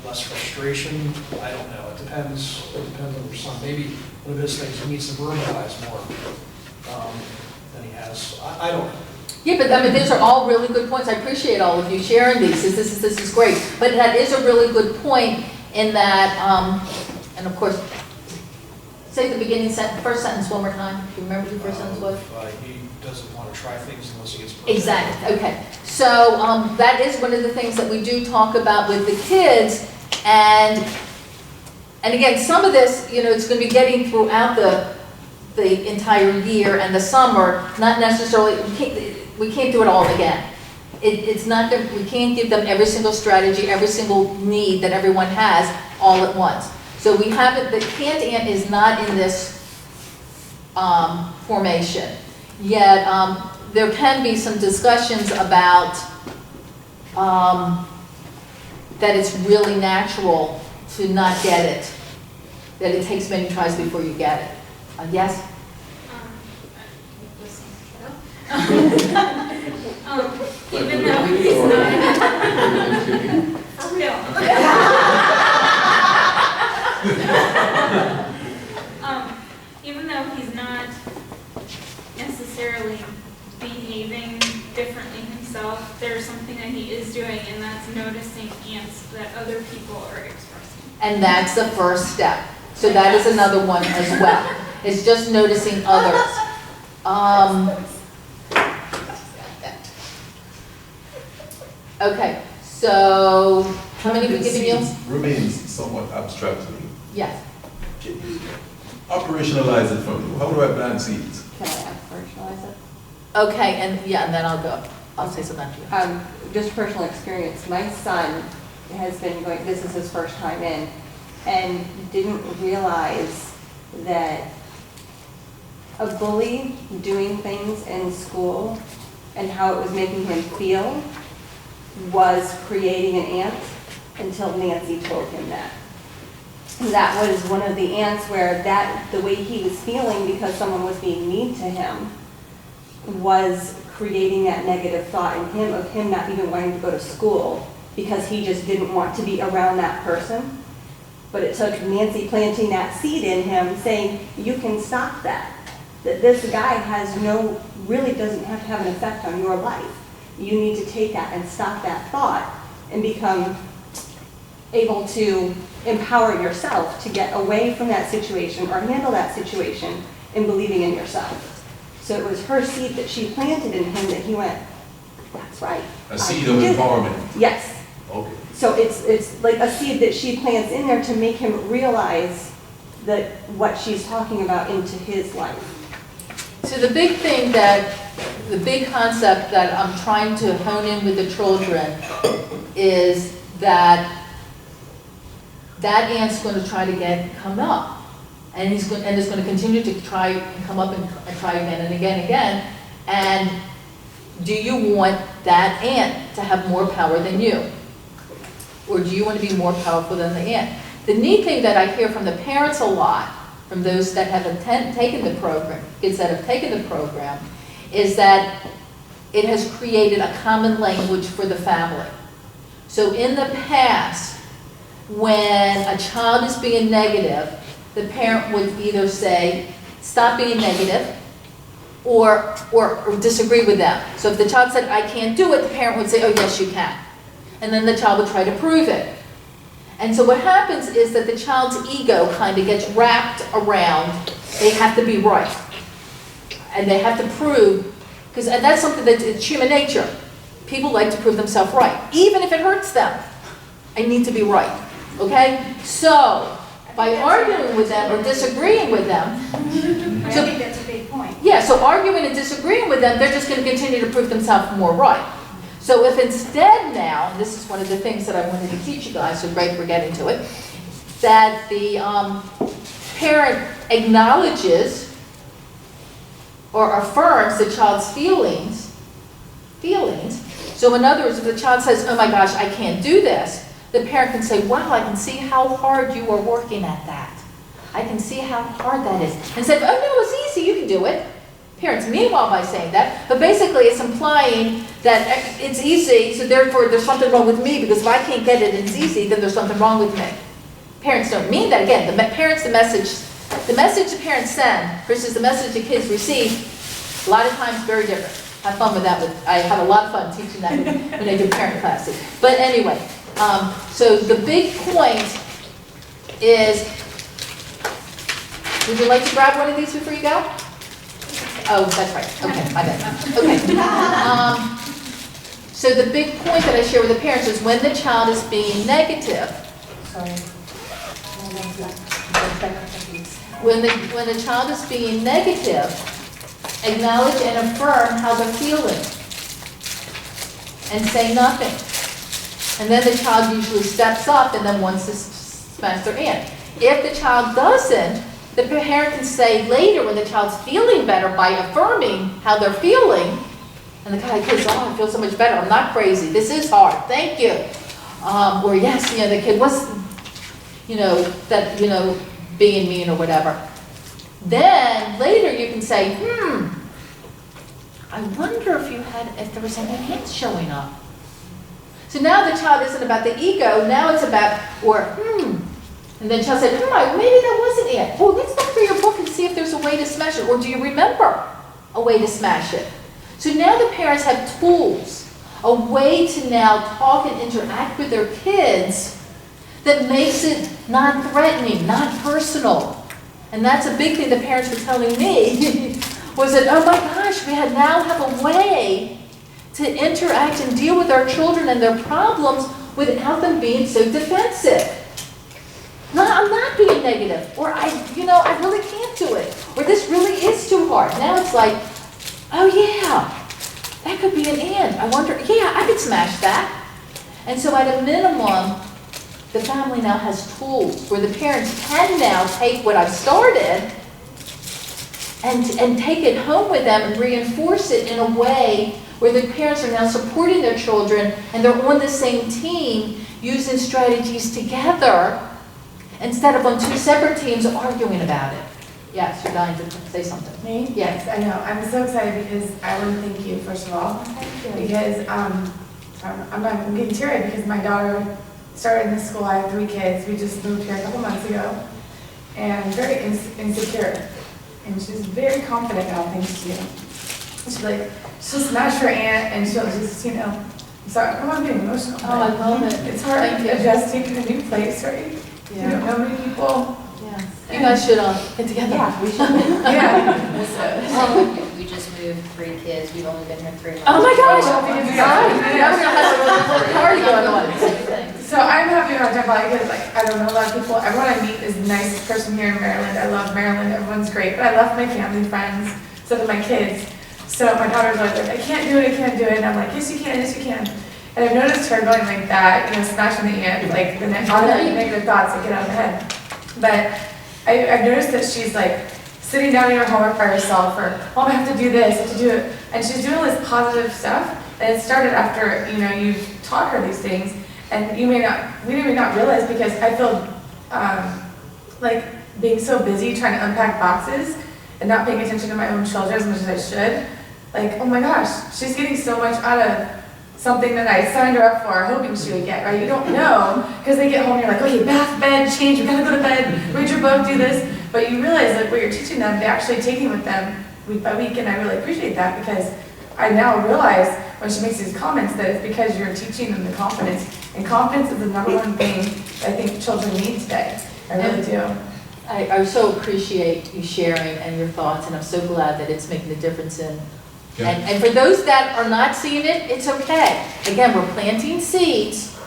Less frustration, I don't know. It depends on your son. Maybe one of his things he needs to verbalize more than he has. I don't know. Yeah, but I mean, these are all really good points. I appreciate all of you sharing these. This is great. But that is a really good point in that, and of course, say the beginning first sentence one more time. Do you remember what the first sentence was? He doesn't want to try things unless he gets permission. Exactly, okay. So that is one of the things that we do talk about with the kids. And again, some of this, it's going to be getting throughout the entire year and the summer, not necessarily, we can't do it all again. It's not that we can't give them every single strategy, every single need that everyone has all at once. So we have it, the can't ant is not in this formation. Yet there can be some discussions about that it's really natural to not get it, that it takes many tries before you get it. Yes? Even though he's not, for real. Even though he's not necessarily behaving differently himself, there's something that he is doing, and that's noticing ants that other people are expressing. And that's the first step. So that is another one as well. It's just noticing others. Okay, so how many have we given you? Remains somewhat abstract to me. Yes. Can you operationalize it for me? How do I plant seeds? Can I operationalize it? Okay, and then I'll say something to you. Just personal experience. My son has been going, this is his first time in, and didn't realize that a bully doing things in school and how it was making him feel was creating an ant until Nancy told him that. That was one of the ants where the way he was feeling because someone was being mean to him was creating that negative thought in him of him not even wanting to go to school because he just didn't want to be around that person. But it took Nancy planting that seed in him saying, you can stop that. That this guy really doesn't have to have an effect on your life. You need to take that and stop that thought and become able to empower yourself to get away from that situation or handle that situation in believing in yourself. So it was her seed that she planted in him that he went, that's right. A seed of empowerment. Yes. Okay. So it's like a seed that she plants in there to make him realize that what she's talking about into his life. So the big concept that I'm trying to hone in with the children is that ant's going to try to come up. And it's going to continue to try and come up and try again and again and again. And do you want that ant to have more power than you? Or do you want to be more powerful than the ant? The neat thing that I hear from the parents a lot, from those that have taken the program, kids that have taken the program, is that it has created a common language for the family. So in the past, when a child is being negative, the parent would either say, stop being negative, or disagree with them. So if the child said, I can't do it, the parent would say, oh yes, you can. And then the child would try to prove it. And so what happens is that the child's ego kind of gets wrapped around, they have to be right. And they have to prove, and that's something it's human nature. People like to prove themselves right, even if it hurts them. I need to be right, okay? So, by arguing with them or disagreeing with them. I think that's a big point. Yeah, so arguing and disagreeing with them, they're just going to continue to prove themselves more right. So if instead now, and this is one of the things that I wanted to teach you guys, so great we're getting to it, that the parent acknowledges or affirms the child's feelings. So in other words, if the child says, oh my gosh, I can't do this, the parent can say, wow, I can see how hard you are working at that. I can see how hard that is. And say, oh no, it's easy, you can do it. Parents, meanwhile, by saying that, but basically it's implying that it's easy, so therefore there's something wrong with me, because if I can't get it and it's easy, then there's something wrong with me. Parents don't mean that. Again, the message the parents send versus the message the kids receive, a lot of times very different. have fun with that. I have a lot of fun teaching that when I do parent classes. But anyway, so the big point is, would you like to grab one of these before you go? Oh, that's right. Okay, my bad. Okay. So the big point that I share with the parents is when the child is being negative, when the child is being negative, acknowledge and affirm how they're feeling and say nothing. And then the child usually steps up and then wants to smash their hand. If the child doesn't, the parent can say later when the child's feeling better by affirming how they're feeling, and the kid goes, oh, I feel so much better, I'm not crazy, this is hard, thank you. Or yes, the kid was, being mean or whatever. Then later you can say, I wonder if there was any ants showing up. So now the child isn't about the ego, now it's about, and then the child said, maybe that was an ant. Well, let's look through your book and see if there's a way to smash it, or do you remember a way to smash it? So now the parents have tools, a way to now talk and interact with their kids that makes it non-threatening, not personal. And that's a big thing the parents were telling me, was that, oh my gosh, we now have a way to interact and deal with our children and their problems without them being so defensive. No, I'm not being negative, or I really can't do it, or this really is too hard. Now it's like, oh yeah, that could be an ant. I wonder, yeah, I could smash that. And so at a minimum, the family now has tools where the parents can now take what I've started and take it home with them and reinforce it in a way where the parents are now supporting their children and they're on the same team using strategies together instead of on two separate teams arguing about it. Yes, you're dying to say something. Me? Yes. I know. I'm so excited because I want to thank you, first of all. Thank you. Because I'm getting teary because my daughter started in this school. I have 3 kids. We just moved here a couple months ago. And very insecure. And she's very confident now, thanks to you. She'll smash her aunt and she'll just, sorry, I'm getting emotional. Oh, I love it. It's hard adjusting to a new place, right? Yeah. You don't know many people. Yeah. You guys should get together. Yeah, we should. Yeah. We just moved 3 kids, we've only been here 3 months. Oh my gosh! Oh, Sorry. Now we're gonna have a little party going on. So I'm happy about Jeff because I don't know a lot of people. Everyone I meet is the nicest person here in Maryland. I love Maryland. Everyone's great. But I love my family, friends, so do my kids. So my daughter's always like, I can't do it. And I'm like, yes you can, yes you can. And I've noticed her going like that, smashing the ant, like the automatic negative thoughts that get out of her head. But I've noticed that she's like sitting down in her homework by herself, or, oh, I have to do this, I have to do it. And she's doing all this positive stuff. And it started after, you've taught her these things. And we may not realize, because I feel like being so busy trying to unpack boxes and not paying attention to my own children as much as I should. Like, oh my gosh, she's getting so much out of something that I signed her up for, hoping she would get, right? You don't know, because they get home, you're like, okay, bath, bed, change, we gotta go to bed, read your book, do this. But you realize that what you're teaching them, they're actually taking with them week by week, and I really appreciate that, because I now realize when she makes these comments that it's because you're teaching them the confidence. And confidence is the #1 thing I think children need today. I really do. I so appreciate you sharing and your thoughts, and I'm so glad that it's making a difference in. And for those that are not seeing it, it's okay. Again, we're planting seeds,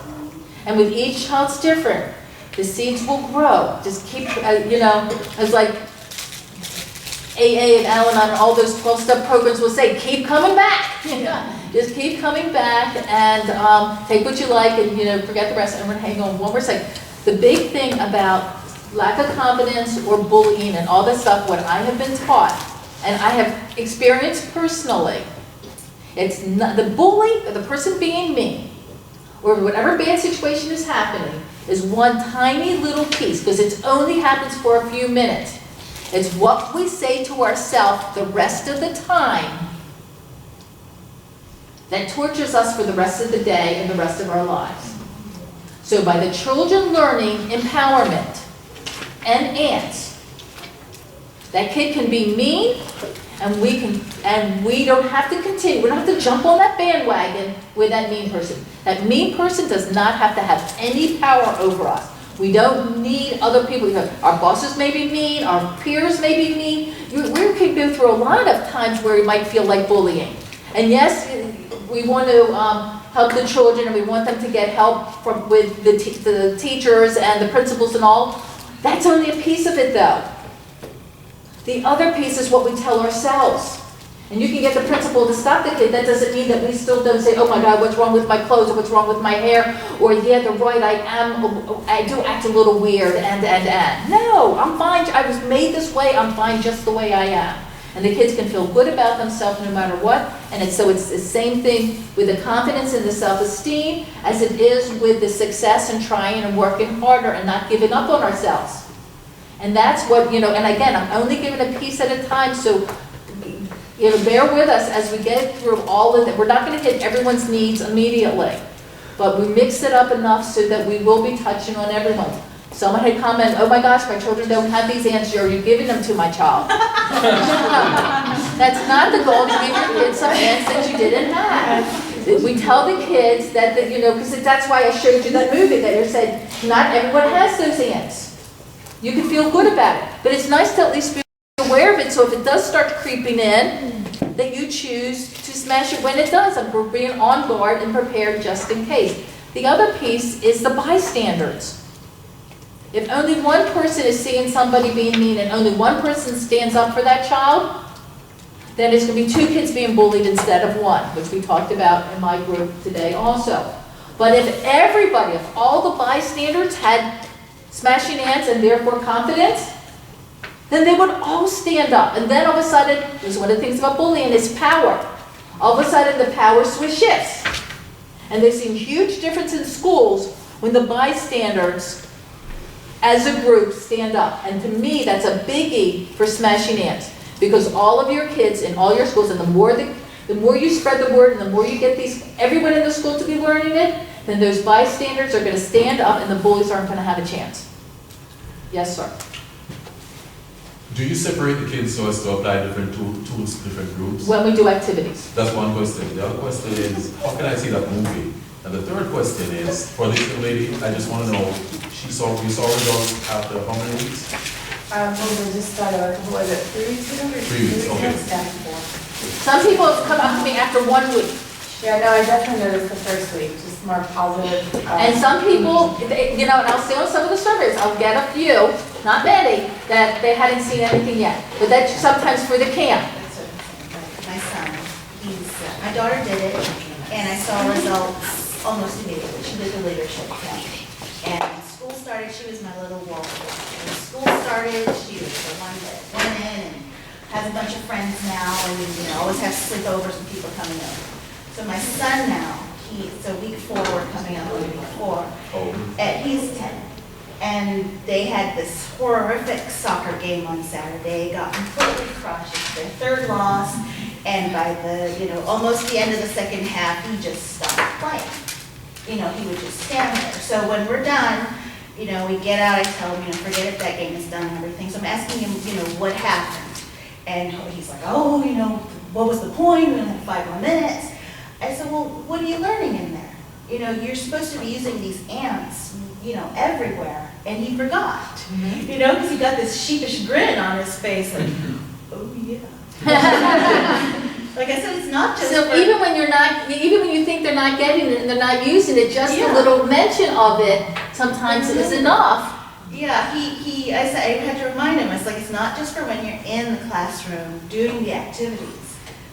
and with each child's different. The seeds will grow. Just keep, as like AA and Al-Anon and all those 12-step programs will say, keep coming back. Just keep coming back and take what you like and forget the rest. And we're going to hang on one more second. The big thing about lack of confidence or bullying and all this stuff, what I have been taught, and I have experienced personally, it's not the bully or the person being mean or whatever bad situation is happening is one tiny little piece, because it only happens for a few minutes. It's what we say to ourselves the rest of the time that tortures us for the rest of the day and the rest of our lives. So by the children learning empowerment and ants, that kid can be mean And we don't have to continue, we don't have to jump on that bandwagon with that mean person. That mean person does not have to have any power over us. We don't need other people. Our bosses may be mean, our peers may be mean. We can go through a lot of times where it might feel like bullying. And yes, we want to help the children and we want them to get help with the teachers and the principals and all. That's only a piece of it though. The other piece is what we tell ourselves. And you can get the principal to stop the kid. That doesn't mean that we still don't say, oh my God, what's wrong with my clothes, or what's wrong with my hair, or yeah, they're right, I do act a little weird, and. No, I'm fine, I was made this way, I'm fine just the way I am. And the kids can feel good about themselves no matter what. And it's the same thing with the confidence and the self-esteem as it is with the success and trying and working harder and not giving up on ourselves. And that's what, and again, I'm only giving a piece at a time, so bear with us as we get through all of it. We're not going to hit everyone's needs immediately, but we mix it up enough so that we will be touching on everyone. Someone had commented, oh my gosh, my children don't have these answers, are you giving them to my child? No, that's not the goal, to give your kids some answers that you didn't have. We tell the kids that, because that's why I showed you that movie that you said, not everyone has those answers. You can feel good about it, but it's nice to at least be aware of it, so if it does start creeping in, that you choose to smash it when it does, and we're being on guard and prepared just in case. The other piece is the bystanders. If only one person is seeing somebody being mean and only one person stands up for that child, then there's going to be 2 kids being bullied instead of 1, which we talked about in my group today also. But if all the bystanders had smashing ants and therefore confidence, then they would all stand up. And then all of a sudden, this is one of the things about bullying, is power. All of a sudden the power switch shifts. And they've seen huge difference in schools when the bystanders as a group stand up. And to me, that's a biggie for smashing ants. Because all of your kids in all your schools, and the more you spread the word and the more you get everyone in the school to be learning it, then those bystanders are going to stand up and the bullies aren't going to have a chance. Yes, sir. Do you separate the kids so as to apply different tools to different groups? When we do activities. That's one question. The other question is, how can I see that movie? And the third question is, for this young lady, I just want to know, you saw results after how many weeks? Well, we just started, what was it, 3 weeks ago? 3 weeks, okay. Some people have come up to me after 1 week. Yeah, no, I definitely noticed the first week, just more positive. And some people, and I'll see on some of the surveys, I'll get a few, not many, that they hadn't seen anything yet. But that's sometimes for the camp. My son, my daughter did it, and I saw results almost immediately. She did the leadership test. And when school started, she was my little wall. When school started, she was the one that went in and has a bunch of friends now, and always has sleepovers and people coming over. So my son now, so week 4, we're coming up on week 4, and he's 10. And they had this horrific soccer game on Saturday, got completely crushed, it's their 3rd loss, and by almost the end of the second half, he just stopped playing. He would just stand there. So when we're done, we get out, I tell him, forget it, that game is done and everything. So I'm asking him, what happened? And he's like, what was the point? We only have 5 more minutes. I said, well, what are you learning in there? You're supposed to be using these ants, everywhere. And he forgot, because he got this sheepish grin on his face, like, oh yeah. Like I said, it's not just So even when you think they're not getting it and they're not using it, just a little mention of it sometimes is enough. Yeah, I said, I had to remind him, it's like, it's not just for when you're in the classroom doing the activities.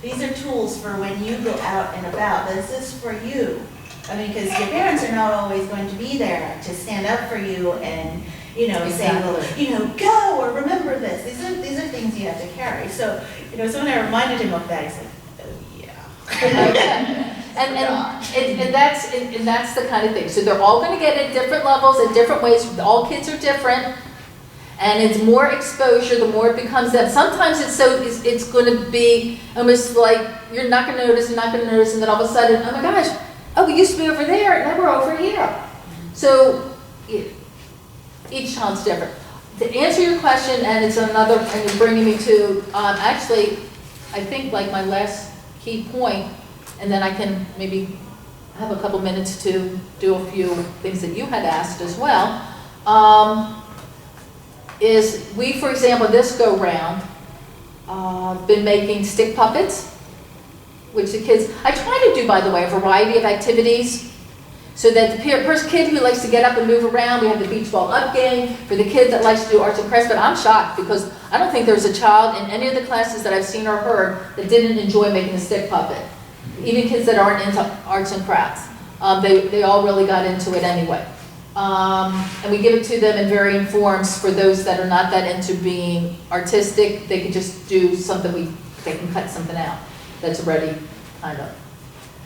These are tools for when you go out and about. This is for you. Because your parents are not always going to be there to stand up for you and, say, well, go, or remember this. These are things you have to carry. So, so when I reminded him of that, he's like, oh yeah. And that's the kind of thing. So they're all going to get at different levels, at different ways. All kids are different. And it's more exposure, the more it becomes that. Sometimes it's going to be almost like you're not going to notice, and then all of a sudden, oh my gosh, we used to be over there, now we're over here. So each child's different. To answer your question, and it's another, and you're bringing me to, actually, I think like my last key point, and then I can maybe have a couple minutes to do a few things that you had asked as well, is we, for example, this go round, been making stick puppets, which the kids, I try to do, by the way, a variety of activities, so that the first kid who likes to get up and move around, we have the beach ball up game. For the kid that likes to do arts and crafts, but I'm shocked because I don't think there's a child in any of the classes that I've seen or heard that didn't enjoy making a stick puppet. Even kids that aren't into arts and crafts. They all really got into it anyway. And we give it to them in varying forms. For those that are not that into being artistic, they can just do something, they can cut something out that's already kind of,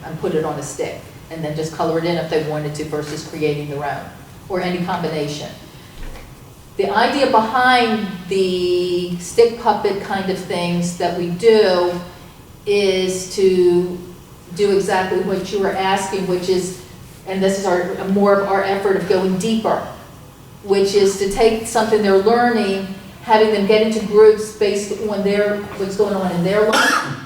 and put it on a stick. And then just color it in if they wanted to versus creating their own, or any combination. The idea behind the stick puppet kind of things that we do is to do exactly what you were asking, which is, and this is more of our effort of going deeper, which is to take something they're learning, having them get into groups based on what's going on in their life.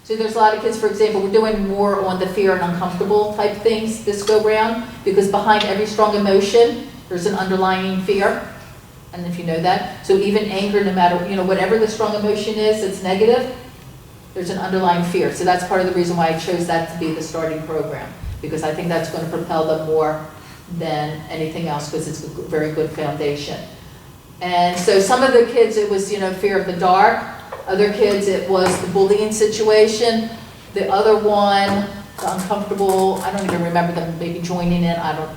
So there's a lot of kids, for example, we're doing more on the fear and uncomfortable type things this go round, because behind every strong emotion, there's an underlying fear. And if you know that, so even anger, no matter, whatever the strong emotion is that's negative, there's an underlying fear. So that's part of the reason why I chose that to be the starting program, because I think that's going to propel them more than anything else, because it's a very good foundation. And so some of the kids, it was, fear of the dark. Other kids, it was the bullying situation. The other one, the uncomfortable, I don't even remember them maybe joining in, I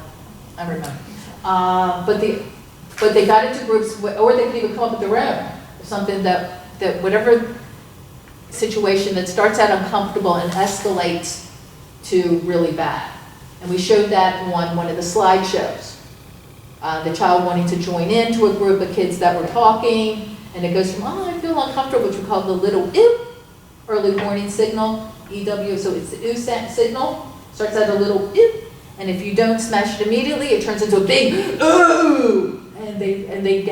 remember. But they got into groups, or they could even come up with their own. Something that whatever situation that starts out uncomfortable and escalates to really bad. And we showed that on one of the slideshows. The child wanting to join into a group of kids that were talking, and it goes from, I feel uncomfortable, which we call the little ew, early warning signal, EW, so it's the ew signal, starts out a little ew, and if you don't smash it immediately, it turns into a big ooh, and then we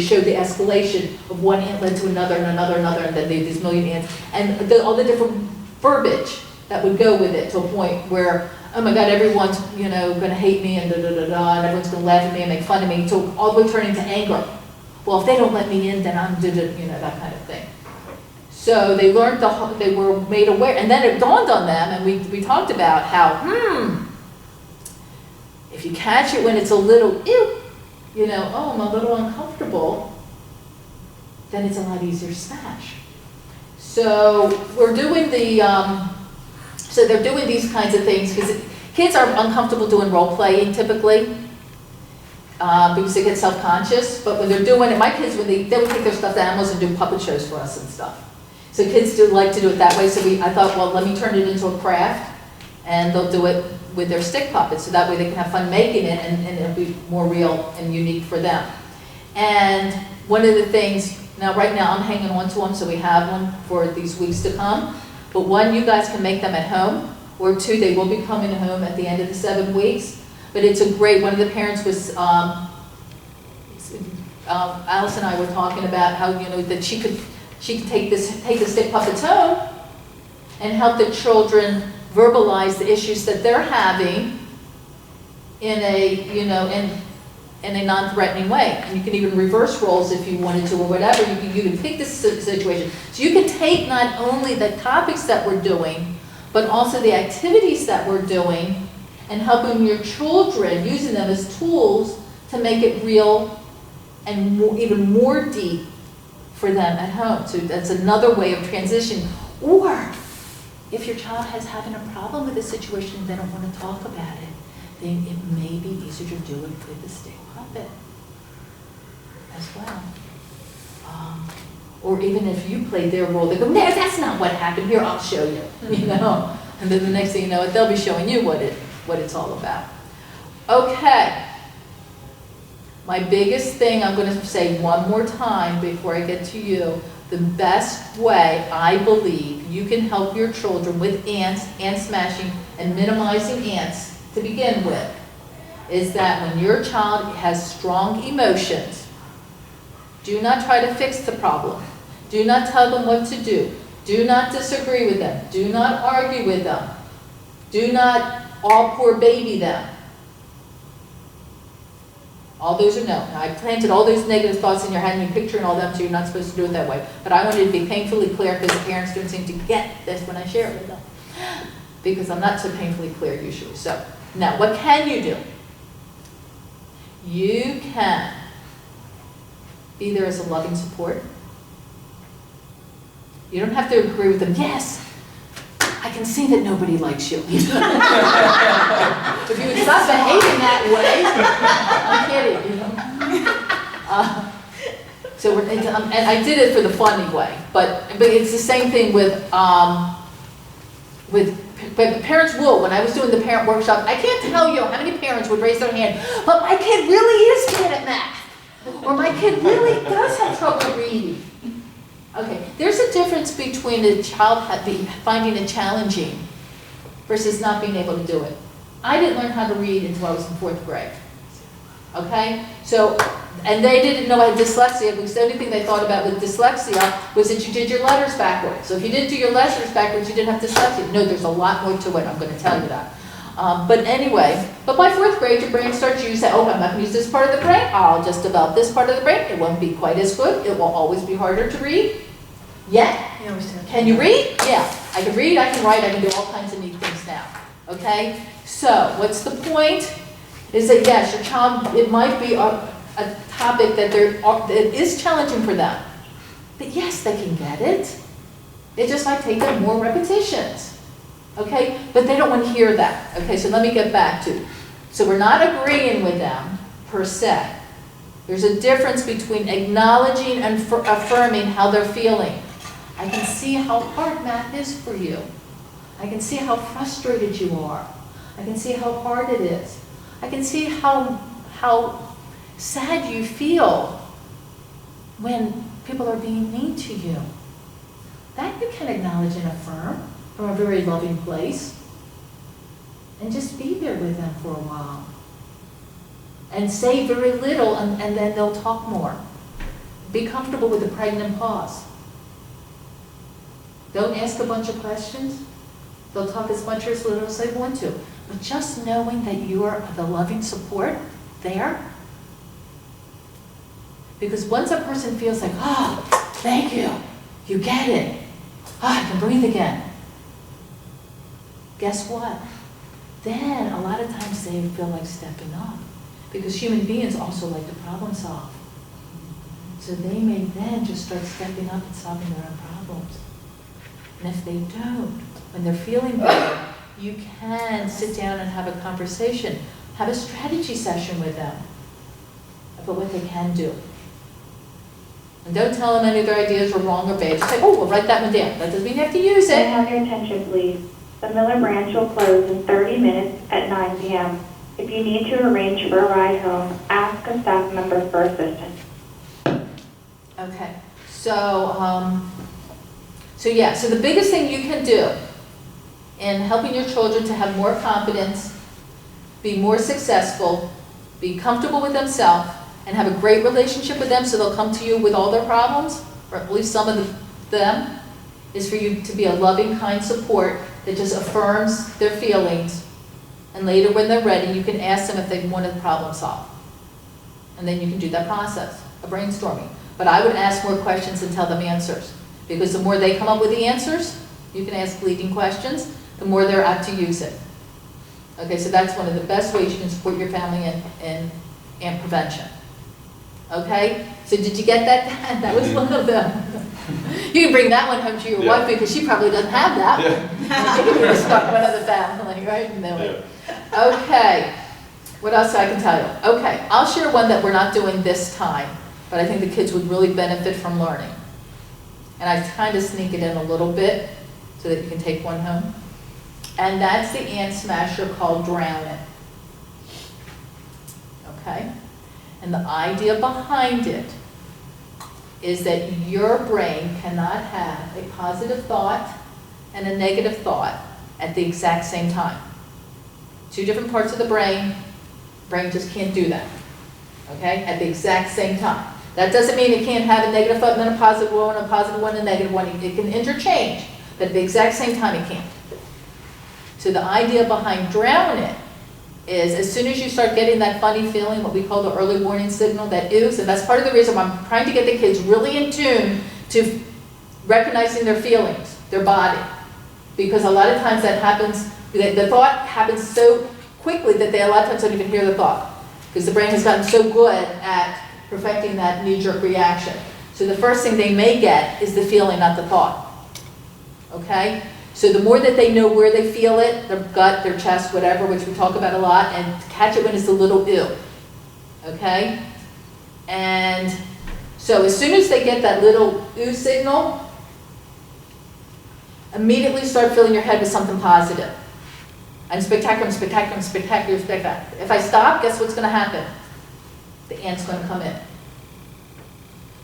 showed the escalation of one ant led to another and another and another, and then these million ants, and all the different verbiage that would go with it to a point where, oh my God, everyone's going to hate me and and everyone's going to laugh at me and make fun of me, so all the way turning to anger. Well, if they don't let me in, then I'm that kind of thing. So they learned, they were made aware, and then it dawned on them, and we talked about how, if you catch it when it's a little, ew, oh, I'm a little uncomfortable, then it's a lot easier to smash. So we're doing so they're doing these kinds of things, because kids are uncomfortable doing role playing typically. Because they get self-conscious, but when they're doing it, my kids, when they would take their stuffed animals and do puppet shows for us and stuff. So kids do like to do it that way, so I thought, well, let me turn it into a craft, and they'll do it with their stick puppets, so that way they can have fun making it, and it'll be more real and unique for them. And one of the things, right now I'm hanging on to them, so we have one for these weeks to come, but one, you guys can make them at home, or two, they will be coming home at the end of the 7 weeks. But it's a great, one of the parents was, Alice and I were talking about how, that she could take the stick puppets home and help the children verbalize the issues that they're having in a, in a non-threatening way. And you can even reverse roles if you wanted to, or whatever. You can pick this situation. So you can take not only the topics that we're doing, but also the activities that we're doing, and helping your children, using them as tools to make it real and even more deep for them at home. So that's another way of transition. Or if your child is having a problem with a situation and they don't want to talk about it, then it may be easier to do it with the stick puppet as well. Or even if you played their role, they go, no, that's not what happened. Here, I'll show you. And then the next thing you know, they'll be showing you what it's all about. Okay. My biggest thing, I'm going to say one more time before I get to you, the best way I believe you can help your children with ants, ant smashing, and minimizing ants to begin with, is that when your child has strong emotions, do not try to fix the problem. Do not tell them what to do. Do not disagree with them. Do not argue with them. Do not all poor baby them. All those are no. Now, I planted all those negative thoughts in your head and you're picturing all them, so you're not supposed to do it that way. But I wanted to be painfully clear because the parents don't seem to get this when I share it with them. Because I'm not so painfully clear usually. So, now, what can you do? You can be there as a loving support. You don't have to agree with them. Yes, I can see that nobody likes you. If you would stop behaving that way, I'm kidding, you know. And I did it for the funny way, but it's the same thing with parents will. When I was doing the parent workshop, I can't tell you how many parents would raise their hand, but my kid really is bad at math, or my kid really does have trouble reading. Okay, there's a difference between a child finding it challenging versus not being able to do it. I didn't learn how to read until I was in 4th grade. Okay, so, and they didn't know I had dyslexia because the only thing they thought about with dyslexia was that you did your letters backwards. So if you didn't do your letters backwards, you didn't have dyslexia. No, there's a lot more to it, I'm going to tell you that. But anyway, but by 4th grade, your brain starts using, oh, I'm not going to use this part of the brain. I'll just develop this part of the brain. It won't be quite as good. It will always be harder to read. Yet, can you read? Yeah, I can read, I can write, I can do all kinds of neat things now. Okay? So, what's the point? Is that yes, your child, it might be a topic that it is challenging for them. But yes, they can get it. It just might take them more repetitions. Okay? But they don't want to hear that. Okay, so let me get back to it. So we're not agreeing with them, per se. There's a difference between acknowledging and affirming how they're feeling. I can see how hard math is for you. I can see how frustrated you are. I can see how hard it is. I can see how sad you feel when people are being mean to you. That you can acknowledge and affirm from a very loving place. And just be there with them for a while. And say very little, and then they'll talk more. Be comfortable with the pregnant pause. Don't ask a bunch of questions. They'll talk as much or as little as they want to. But just knowing that you are the loving support there. Because once a person feels like, oh, thank you, you get it. Oh, I can breathe again. Guess what? Then a lot of times they feel like stepping up. Because human beings also like to problem solve. So they may then just start stepping up and solving their own problems. And if they don't, when they're feeling better, you can sit down and have a conversation. Have a strategy session with them about what they can do. And don't tell them any of their ideas are wrong or bad. Just say, oh, we'll write that one down. That doesn't mean you have to use May I it. have your attention, please? The Miller branch will close in 30 minutes at 9 p.m. If you need to arrange for a ride home, ask a staff member for assistance. Okay, so the biggest thing you can do in helping your children to have more confidence, be more successful, be comfortable with themselves, and have a great relationship with them so they'll come to you with all their problems, or at least some of them, is for you to be a loving, kind support that just affirms their feelings. And later when they're ready, you can ask them if they want to problem solve. And then you can do that process of brainstorming. But I would ask more questions and tell them answers. Because the more they come up with the answers, you can ask leading questions, the more they're apt to use it. Okay, so that's one of the best ways you can support your family in prevention. Okay, so did you get that? That was one of them. You can bring that one home to your wife because she probably doesn't have that. You can just start one of the family, right? Okay, what else I can tell you? Okay, I'll share one that we're not doing this time, but I think the kids would really benefit from learning. And I kind of sneak it in a little bit so that you can take one home. And that's the ant smasher called Drown It. Okay? And the idea behind it is that your brain cannot have a positive thought and a negative thought at the exact same time. Two different parts of the brain just can't do that. Okay? At the exact same time. That doesn't mean it can't have a negative thought and then a positive one, a positive one, and a negative one. It can interchange, but at the exact same time it can't. So the idea behind drown it is as soon as you start getting that funny feeling, what we call the early warning signal, that ooze, and that's part of the reason why I'm trying to get the kids really in tune to recognizing their feelings, their body. Because a lot of times that happens, the thought happens so quickly that they a lot of times don't even hear the thought. Because the brain has gotten so good at perfecting that knee-jerk reaction. So the first thing they may get is the feeling, not the thought. Okay? So the more that they know where they feel it, their gut, their chest, whatever, which we talk about a lot, and catch it when it's a little ill. Okay? And so as soon as they get that little ooh signal, immediately start filling your head with something positive. I'm spectacular, I'm spectacular, I'm spectacular, spectacular. If I stop, guess what's going to happen? The ant's going to come in.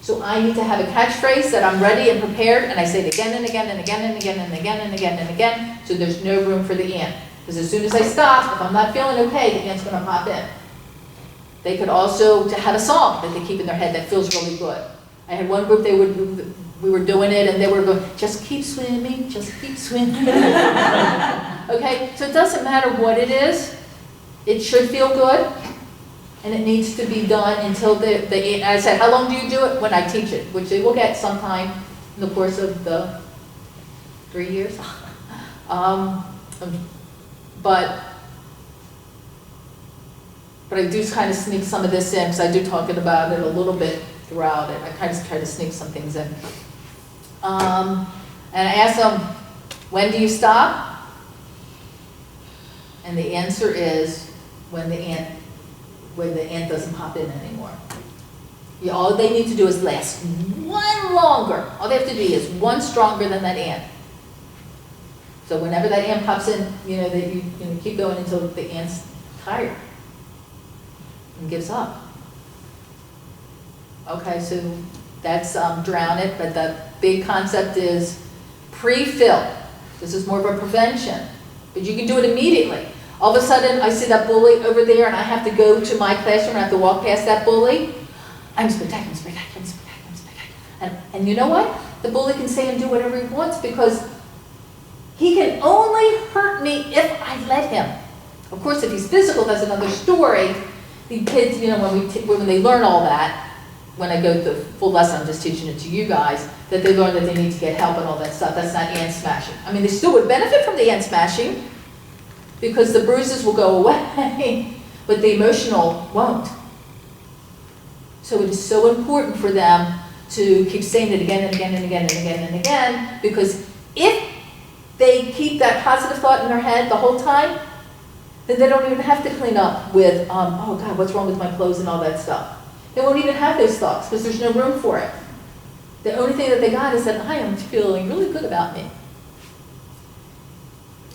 So I need to have a catchphrase that I'm ready and prepared, and I say it again and again and again and again and again and again and again, so there's no room for the ant. Because as soon as I stop, if I'm not feeling okay, the ant's going to pop in. They could also have a song that they keep in their head that feels really good. I had one group, we were doing it, and they were going, just keep swimming, just keep swimming. Okay, so it doesn't matter what it is, it should feel good. And it needs to be done until I said, how long do you do it? When I teach it, which they will get sometime in the course of the 3 years. But I do kind of sneak some of this in, because I do talk about it a little bit throughout it. I kind of try to sneak some things in. And I ask them, when do you stop? And the answer is when the ant doesn't pop in anymore. All they need to do is last one longer. All they have to do is one stronger than that ant. So whenever that ant pops in, you keep going until the ant's tired and gives up. Okay, so that's drown it, but the big concept is pre-fill. This is more of a prevention, but you can do it immediately. All of a sudden, I see that bully over there, and I have to go to my classroom, and I have to walk past that bully. I'm spectacular, spectacular, spectacular, spectacular. And you know what? The bully can say and do whatever he wants, because he can only hurt me if I let him. Of course, if he's physical, that's another story. The kids, when they learn all that, when I go to the full lesson, I'm just teaching it to you guys, that they learn that they need to get help and all that stuff. That's not ant smashing. I mean, they still would benefit from the ant smashing, because the bruises will go away, but the emotional won't. So it is so important for them to keep saying it again and again and again and again and again, because if they keep that positive thought in their head the whole time, then they don't even have to clean up with, oh God, what's wrong with my clothes and all that stuff. They won't even have those thoughts, because there's no room for it. The only thing that they got is that I am feeling really good about me.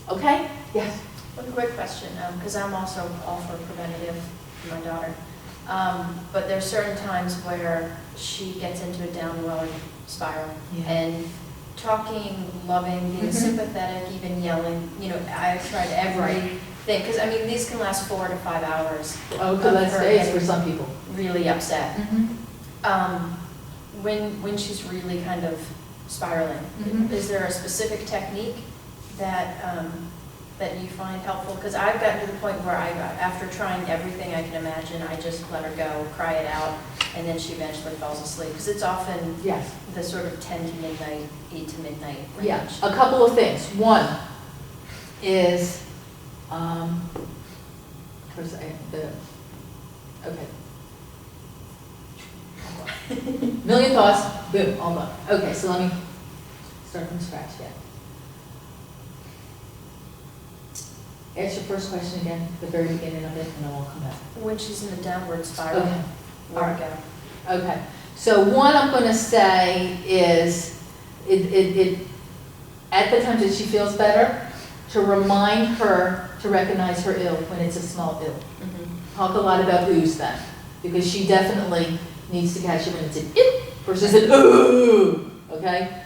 Okay? Yes? One quick question, because I'm also all for preventative for my daughter. But there's certain times where she gets into a downward spiral. Yeah. And talking, loving, being sympathetic, even yelling, I've tried everything. Because, these can last 4 to 5 hours. Oh, so that's days for some people. Really upset. When she's really kind of spiraling, is there a specific technique that that you find helpful? Because I've gotten to the point where after trying everything I can imagine, I just let her go, cry it out, and then she eventually falls asleep. Because it's often the sort of 10 to midnight, 8 to midnight range. Yeah, a couple of things. One is, million thoughts, boom, all done. Okay, so let me start from scratch again. Ask your first question again, the very beginning of it, and then we'll come back. When she's in a downward spiral, Okay. where to go? Okay, so one I'm going to say is, at the time that she feels better, to remind her to recognize her ill when it's a small ill. Talk a lot about oohs then, because she definitely needs to catch it when it's an ill versus an ooh, okay?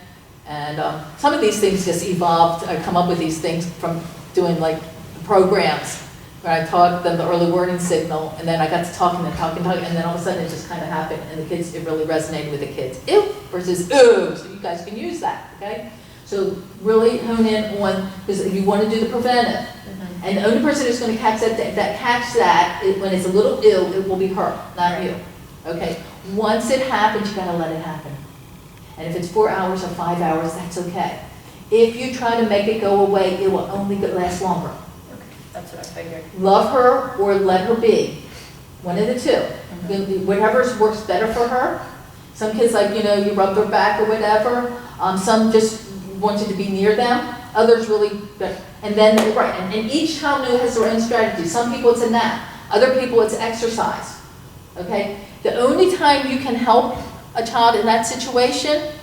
And some of these things just evolved, I come up with these things from doing like programs I taught them the early warning signal, and then I got to talking and talking, and then all of a sudden it just kind of happened, and the kids, it really resonated with the kids. Ew versus ooh, so you guys can use that, okay? So really hone in on, because you want to do the preventive. And the only person who's going to catch that when it's a little ill, it will be her, not you. Okay? Once it happens, you got to let it happen. And if it's 4 hours or 5 hours, that's okay. If you try to make it go away, it will only last longer. Okay, that's what I figured. Love her or let her be. One of the two. Whatever works better for her. Some kids like, you rub their back or whatever. Some just want you to be near them. Others really, and then, right, and each child has their own strategy. Some people it's a nap. Other people it's exercise. Okay? The only time you can help a child in that situation,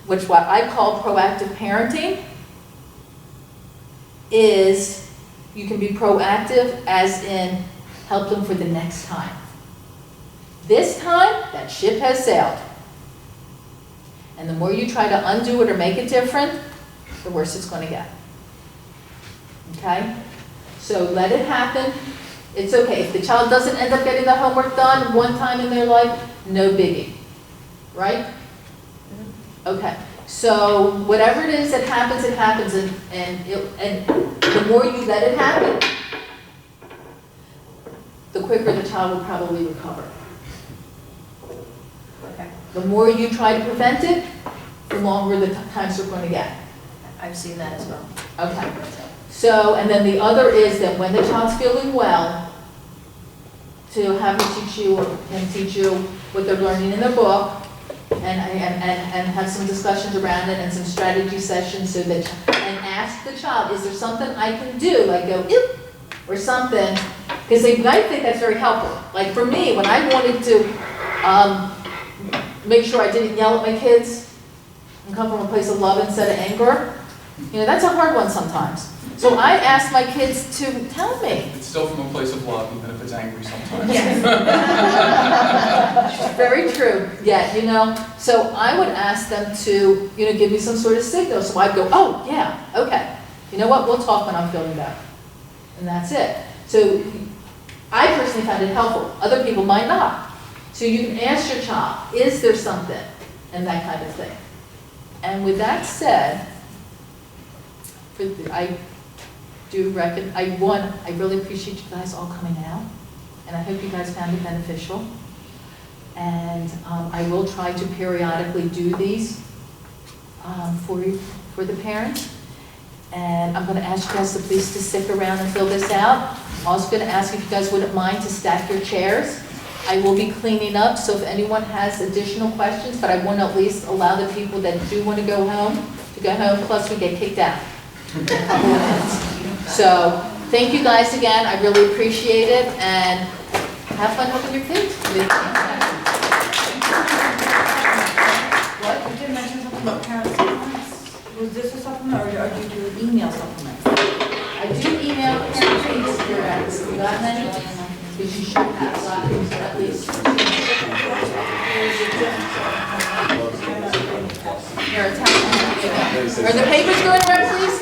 which what I call proactive parenting, is you can be proactive as in help them for the next time. This time, that ship has sailed. And the more you try to undo it or make it different, the worse it's going to get. Okay? So let it happen. It's okay. If the child doesn't end up getting the homework done one time in their life, no biggie. Right? Okay. So whatever it is that happens, it happens. And the more you let it happen, the quicker the child will probably recover. Okay. The more you try to prevent it, the longer the times are going to get. I've seen that as well. Okay. So, and then the other is that when the child's feeling well, to have him teach you what they're learning in their book, and have some discussions around it and some strategy sessions so that, and ask the child, is there something I can do? Like go, eep, or something, because they might think that's very helpful. Like for me, when I wanted to make sure I didn't yell at my kids and come from a place of love instead of anger, that's a hard one sometimes. So I asked my kids to tell me. It's still from a place of love, even if it's angry sometimes. Very true. Yeah, so I would ask them to, give me some sort of signal. So I'd go, oh, yeah, okay. You know what? We'll talk when I'm feeling better. And that's it. So I personally found it helpful. Other people might not. So you can ask your child, is there something? And that kind of thing. And with that said, I really appreciate you guys all coming out, and I hope you guys found it beneficial. And I will try to periodically do these for the parents. And I'm going to ask you guys to please stick around and fill this out. I'm also going to ask if you guys wouldn't mind to stack your chairs. I will be cleaning up, so if anyone has additional questions, but I want to at least allow the people that do want to go home, plus we get kicked out in a couple of minutes. So, thank you guys again, I really appreciate it, and have fun helping your kids. What? You did mention something about parent supplements. Was this a supplement, or do you do email supplements? I do email parents if you're at school. You got many? Because you should have lots, at least. Are the papers going around, please?